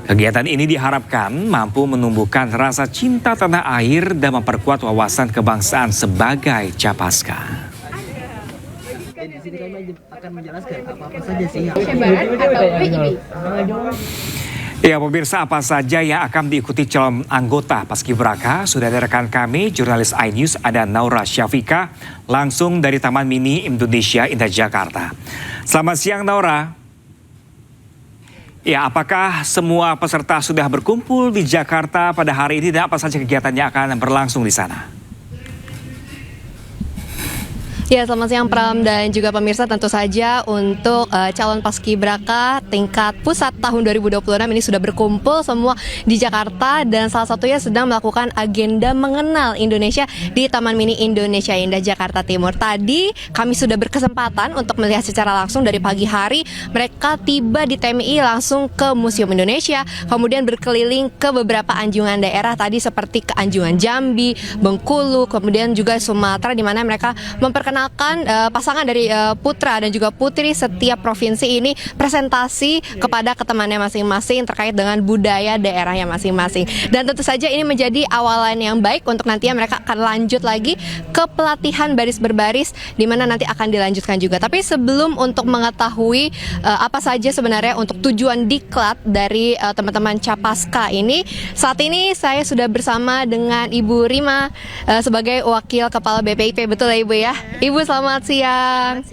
Kegiatan ini diharapkan mampu menumbuhkan rasa cinta tanah air dan memperkuat wawasan kebangsaan sebagai capaska. Di sini kami akan menjelaskan apa-apa saja sih. Ya pemirsa, apa saja yang akan diikuti calon anggota paskibraka? Sudah ada rekan kami, jurnalis iNews, ada Naura Syafika, langsung dari Taman Mini Indonesia Indah Jakarta. Selamat siang Naura. Ya, apakah semua peserta sudah berkumpul di Jakarta pada hari ini dan apa saja kegiatan yang akan berlangsung di sana? Ya, selamat siang Pram dan juga pemirsa. Tentu saja untuk calon paskibraka tingkat pusat tahun 2026 ini sudah berkumpul semua di Jakarta dan salah satunya sedang melakukan agenda mengenal Indonesia di Taman Mini Indonesia Indah Jakarta Timur. Tadi kami sudah berkesempatan untuk melihat secara langsung dari pagi hari. Mereka tiba di TMI langsung ke Museum Indonesia, kemudian berkeliling ke beberapa anjungan daerah tadi seperti ke Anjungan Jambi, Bengkulu, kemudian juga Sumatera, di mana mereka memperkenalkan pasangan dari putra dan juga putri setiap provinsi ini presentasi kepada ketemannya masing-masing terkait dengan budaya daerahnya masing-masing. Dan tentu saja ini menjadi awalan yang baik untuk nantinya mereka akan lanjut lagi ke pelatihan baris berbaris di mana nanti akan dilanjutkan juga. Tapi sebelum untuk mengetahui apa saja sebenarnya untuk tujuan diklat dari teman-teman capaska ini, saat ini saya sudah bersama dengan Ibu Rima sebagai wakil kepala BPIP, betul ya Ibu ya? Ibu selamat siang.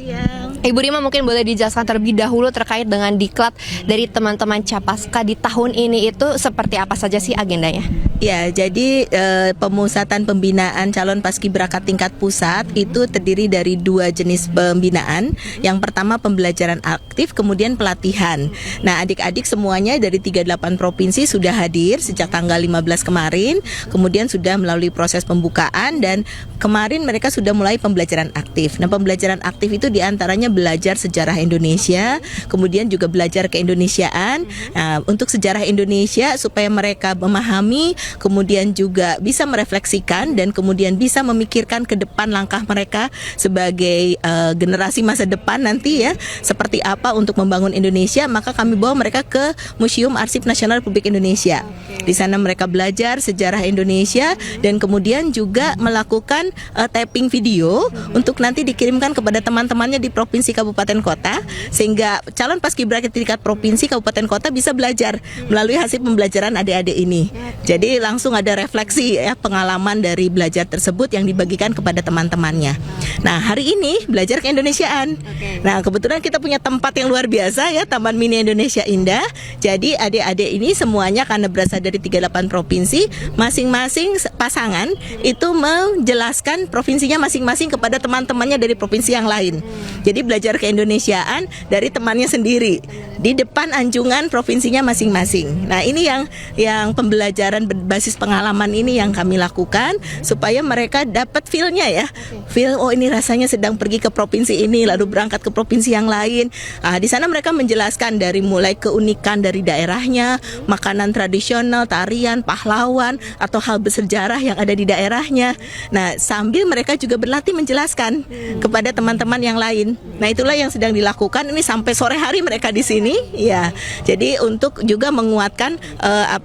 Ibu Rima mungkin boleh dijelaskan terlebih dahulu terkait dengan diklat dari teman-teman Capaska di tahun ini itu seperti apa saja sih agendanya? Ya, jadi pemusatan pembinaan calon paskibraka tingkat pusat itu terdiri dari 2 jenis pembinaan. Yang pertama pembelajaran aktif, kemudian pelatihan. Nah, adik-adik semuanya dari 38 provinsi sudah hadir sejak tanggal 15 kemarin, kemudian sudah melalui proses pembukaan dan kemarin mereka sudah mulai pembelajaran aktif. Nah, pembelajaran aktif itu diantaranya belajar sejarah Indonesia, kemudian juga belajar keindonesiaan. Nah, untuk sejarah Indonesia supaya mereka memahami, kemudian juga bisa merefleksikan dan kemudian bisa memikirkan ke depan langkah mereka sebagai generasi masa depan nanti ya, seperti apa untuk membangun Indonesia, maka kami bawa mereka ke Museum Arsip Nasional Republik Indonesia. Di sana mereka belajar sejarah Indonesia dan kemudian juga melakukan tapping video untuk nanti dikirimkan kepada teman-temannya di provinsi, kabupaten, kota, sehingga calon paskibraka tingkat provinsi, kabupaten, kota bisa belajar melalui hasil pembelajaran adik-adik ini. Jadi langsung ada refleksi ya pengalaman dari belajar tersebut yang dibagikan kepada teman-temannya. Nah, hari ini belajar keindonesiaan. Nah, kebetulan kita punya tempat yang luar biasa ya, Taman Mini Indonesia Indah. Jadi adik-adik ini semuanya karena berasal dari 38 provinsi, masing-masing pasangan itu menjelaskan provinsinya masing-masing kepada teman-temannya dari provinsi yang lain. Jadi belajar keindonesiaan dari temannya sendiri di depan anjungan provinsinya masing-masing. Nah, ini yang pembelajaran berbasis pengalaman ini yang kami lakukan supaya mereka dapat feel-nya ya. Feel, oh ini rasanya sedang pergi ke provinsi ini lalu berangkat ke provinsi yang lain. Di sana mereka menjelaskan dari mulai keunikan dari daerahnya, makanan tradisional, tarian, pahlawan atau hal bersejarah yang ada di daerahnya. Nah, sambil mereka juga berlatih menjelaskan kepada teman-teman yang lain. Nah, itulah yang sedang dilakukan ini sampai sore hari mereka di sini ya. Jadi untuk juga menguatkan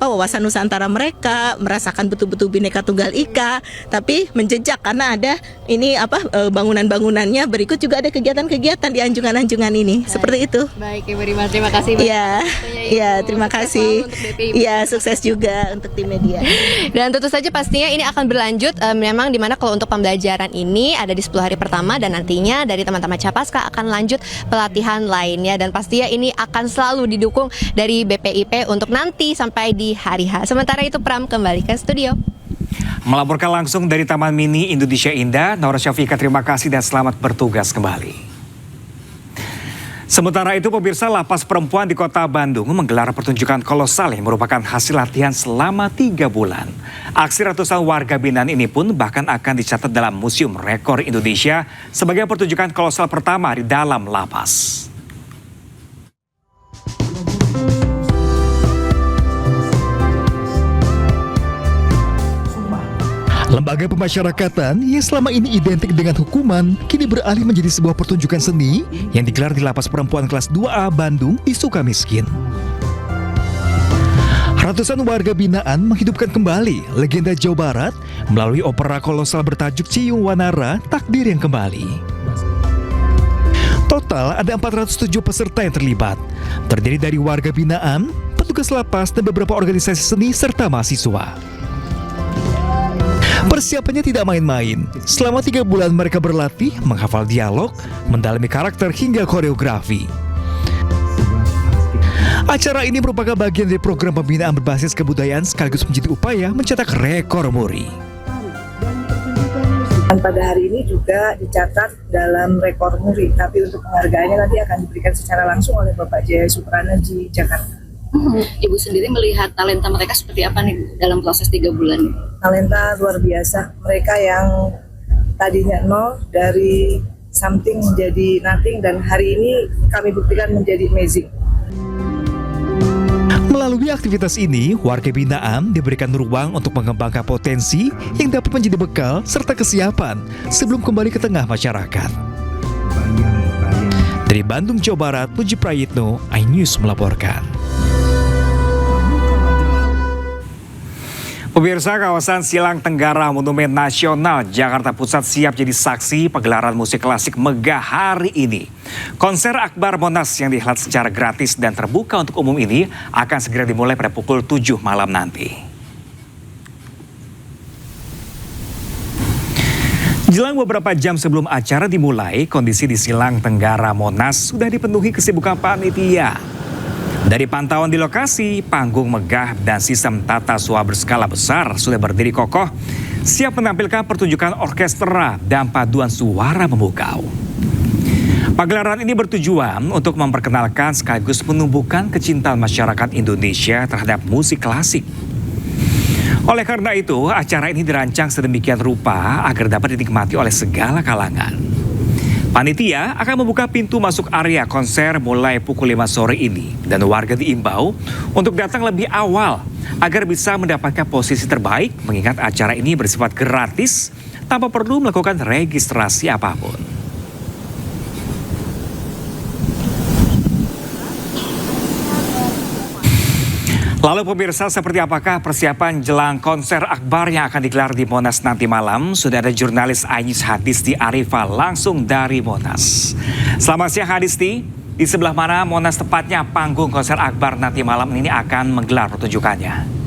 wawasan Nusantara mereka, merasakan betul-betul Bhinneka Tunggal Ika, tapi menjejak karena ada ini bangunan-bangunannya. Berikut juga ada kegiatan-kegiatan di anjungan-anjungan ini. Seperti itu. Baik, Ibu Rima, terima kasih. Iya, terima kasih. Iya, sukses juga untuk tim media. Dan tentu saja pastinya ini akan berlanjut memang dimana kalau untuk pembelajaran ini ada di 10 hari pertama dan nantinya dari teman-teman Capaska akan lanjut pelatihan lainnya dan pastinya ini akan selalu didukung dari BPIP untuk nanti sampai di hari H. Sementara itu Pram kembali ke studio. Melaporkan langsung dari Taman Mini Indonesia Indah, Naura Syafika, terima kasih dan selamat bertugas kembali. Sementara itu pemirsa, Lapas Perempuan di Kota Bandung menggelar pertunjukan kolosal yang merupakan hasil latihan selama 3 bulan. Aksi ratusan warga binaan ini pun bahkan akan dicatat dalam Museum Rekor Indonesia sebagai pertunjukan kolosal pertama di dalam lapas. Lembaga pemasyarakatan yang selama ini identik dengan hukuman kini beralih menjadi sebuah pertunjukan seni yang digelar di Lapas Perempuan kelas 2A Bandung di Sukamiskin. Ratusan warga binaan menghidupkan kembali legenda Jawa Barat melalui opera kolosal bertajuk Ciyung Wanara, Takdir yang Kembali. Total ada 407 peserta yang terlibat, terdiri dari warga binaan, petugas lapas, dan beberapa organisasi seni serta mahasiswa. Persiapannya tidak main-main. Selama 3 bulan mereka berlatih, menghafal dialog, mendalami karakter hingga koreografi. Acara ini merupakan bagian dari program pembinaan berbasis kebudayaan sekaligus menjadi upaya mencetak rekor muri. Dan pada hari ini juga dicatat dalam rekor muri, tapi untuk penghargaannya nanti akan diberikan secara langsung oleh Bapak Jaya Suprana di Jakarta. Ibu sendiri melihat talenta mereka seperti apa nih dalam proses 3 bulan? Talenta luar biasa. Mereka yang tadinya nol dari something menjadi nothing dan hari ini kami buktikan menjadi amazing. Melalui aktivitas ini, warga binaan diberikan ruang untuk mengembangkan potensi yang dapat menjadi bekal serta kesiapan sebelum kembali ke tengah masyarakat. Dari Bandung, Jawa Barat, Puji Prayitno, iNews melaporkan. Pemirsa, kawasan Silang Tenggara Monumen Nasional Jakarta Pusat siap jadi saksi pagelaran musik klasik megah hari ini. Konser Akbar Monas yang dihelat secara gratis dan terbuka untuk umum ini akan segera dimulai pada pukul 7 malam nanti. Jelang beberapa jam sebelum acara dimulai, kondisi di Silang Tenggara Monas sudah dipenuhi kesibukan panitia. Dari pantauan di lokasi, panggung megah dan sistem tata suara berskala besar sudah berdiri kokoh, siap menampilkan pertunjukan orkestra dan paduan suara memukau. Pagelaran ini bertujuan untuk memperkenalkan sekaligus menumbuhkan kecintaan masyarakat Indonesia terhadap musik klasik. Oleh karena itu, acara ini dirancang sedemikian rupa agar dapat dinikmati oleh segala kalangan. Panitia akan membuka pintu masuk area konser mulai pukul 5 sore ini dan warga diimbau untuk datang lebih awal agar bisa mendapatkan posisi terbaik mengingat acara ini bersifat gratis tanpa perlu melakukan registrasi apapun. Lalu pemirsa, seperti apakah persiapan jelang konser akbar yang akan digelar di Monas nanti malam? Sudah ada jurnalis Ainus Hadisti Arifa langsung dari Monas. Selamat siang Hadisti, di sebelah mana Monas tepatnya panggung konser akbar nanti malam ini akan menggelar pertunjukannya?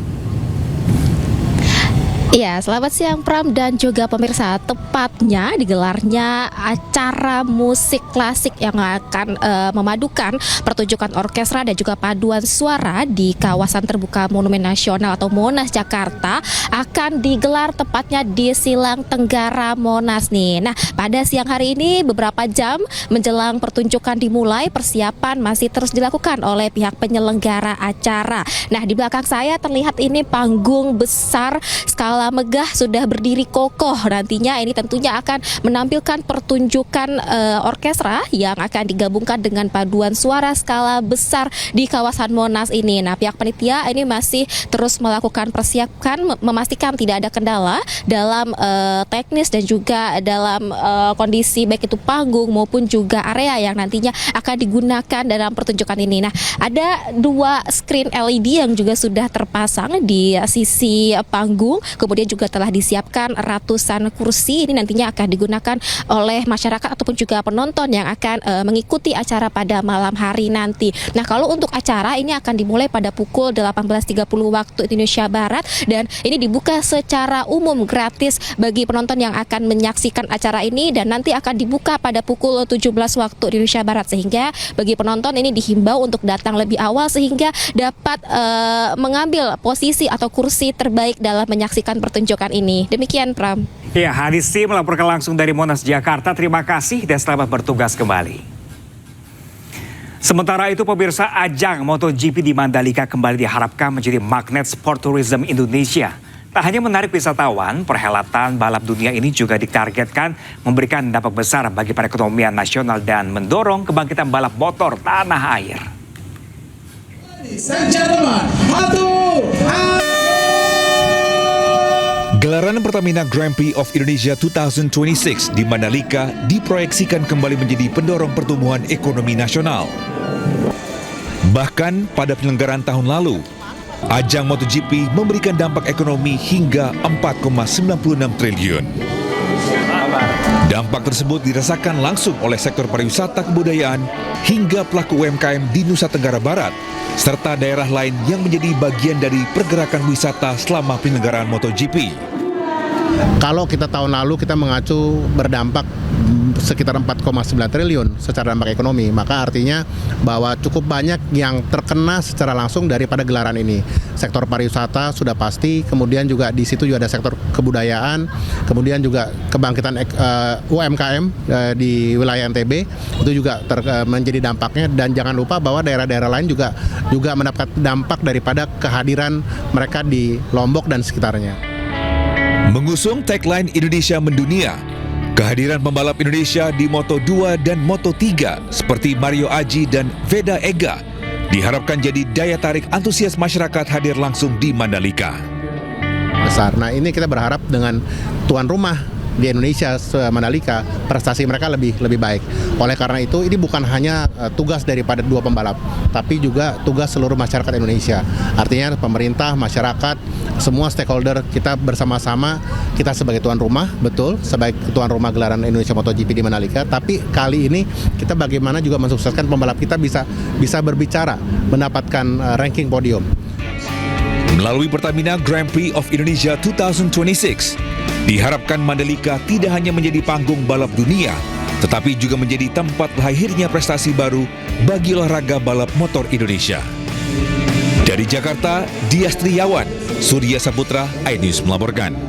Iya, selamat siang Pram dan juga pemirsa. Tepatnya digelarnya acara musik klasik yang akan memadukan pertunjukan orkestra dan juga paduan suara di kawasan terbuka Monumen Nasional atau Monas Jakarta akan digelar tepatnya di Silang Tenggara Monas nih. Nah, pada siang hari ini beberapa jam menjelang pertunjukan dimulai, persiapan masih terus dilakukan oleh pihak penyelenggara acara. Nah, di belakang saya terlihat ini panggung besar skala megah sudah berdiri kokoh. Nantinya ini tentunya akan menampilkan pertunjukan orkestra yang akan digabungkan dengan paduan suara skala besar di kawasan Monas ini. Nah, pihak panitia ini masih terus melakukan persiapan, memastikan tidak ada kendala dalam teknis dan juga dalam kondisi baik itu panggung maupun juga area yang nantinya akan digunakan dalam pertunjukan ini. Nah, ada 2 screen LED yang juga sudah terpasang di sisi panggung. Kemudian juga telah disiapkan ratusan kursi. Ini nantinya akan digunakan oleh masyarakat ataupun juga penonton yang akan mengikuti acara pada malam hari nanti. Nah, kalau untuk acara ini akan dimulai pada pukul 18.30 waktu Indonesia Barat dan ini dibuka secara umum gratis bagi penonton yang akan menyaksikan acara ini dan nanti akan dibuka pada pukul 17 waktu Indonesia Barat, sehingga bagi penonton ini dihimbau untuk datang lebih awal sehingga dapat mengambil posisi atau kursi terbaik dalam menyaksikan pertunjukan ini. Demikian Pram. Ya, Hadisti melaporkan langsung dari Monas Jakarta. Terima kasih dan selamat bertugas kembali. Sementara itu pemirsa, ajang MotoGP di Mandalika kembali diharapkan menjadi magnet sport tourism Indonesia. Tak hanya menarik wisatawan, perhelatan balap dunia ini juga ditargetkan memberikan dampak besar bagi perekonomian nasional dan mendorong kebangkitan balap motor tanah air. Gelaran Pertamina Grand Prix of Indonesia 2026 di Mandalika diproyeksikan kembali menjadi pendorong pertumbuhan ekonomi nasional. Bahkan pada penyelenggaraan tahun lalu, ajang MotoGP memberikan dampak ekonomi hingga 4,96 triliun. Dampak tersebut dirasakan langsung oleh sektor pariwisata kebudayaan hingga pelaku UMKM di Nusa Tenggara Barat, serta daerah lain yang menjadi bagian dari pergerakan wisata selama penyelenggaraan MotoGP. Kalau kita tahun lalu kita mengacu berdampak sekitar 4,9 triliun secara dampak ekonomi, maka artinya bahwa cukup banyak yang terkena secara langsung daripada gelaran ini. Sektor pariwisata sudah pasti, kemudian juga di situ juga ada sektor kebudayaan, kemudian juga kebangkitan UMKM di wilayah NTB itu juga menjadi dampaknya, dan jangan lupa bahwa daerah-daerah lain juga mendapat dampak daripada kehadiran mereka di Lombok dan sekitarnya. Mengusung tagline Indonesia Mendunia, kehadiran pembalap Indonesia di Moto2 dan Moto3 seperti Mario Aji dan Veda Ega diharapkan jadi daya tarik antusias masyarakat hadir langsung di Mandalika. Besar. Nah, ini kita berharap dengan tuan rumah di Indonesia, Mandalika, prestasi mereka lebih baik. Oleh karena itu, ini bukan hanya tugas daripada 2 pembalap, tapi juga tugas seluruh masyarakat Indonesia. Artinya pemerintah, masyarakat, semua stakeholder kita bersama-sama, kita sebagai tuan rumah, betul, sebagai tuan rumah gelaran Indonesia MotoGP di Mandalika, tapi kali ini kita bagaimana juga mensukseskan pembalap kita bisa berbicara, mendapatkan ranking podium. Melalui Pertamina Grand Prix of Indonesia 2026, Diharapkan Mandalika tidak hanya menjadi panggung balap dunia, tetapi juga menjadi tempat lahirnya prestasi baru bagi olahraga balap motor Indonesia. Dari Jakarta, Dias Triawan, Surya Saputra, iNews melaporkan.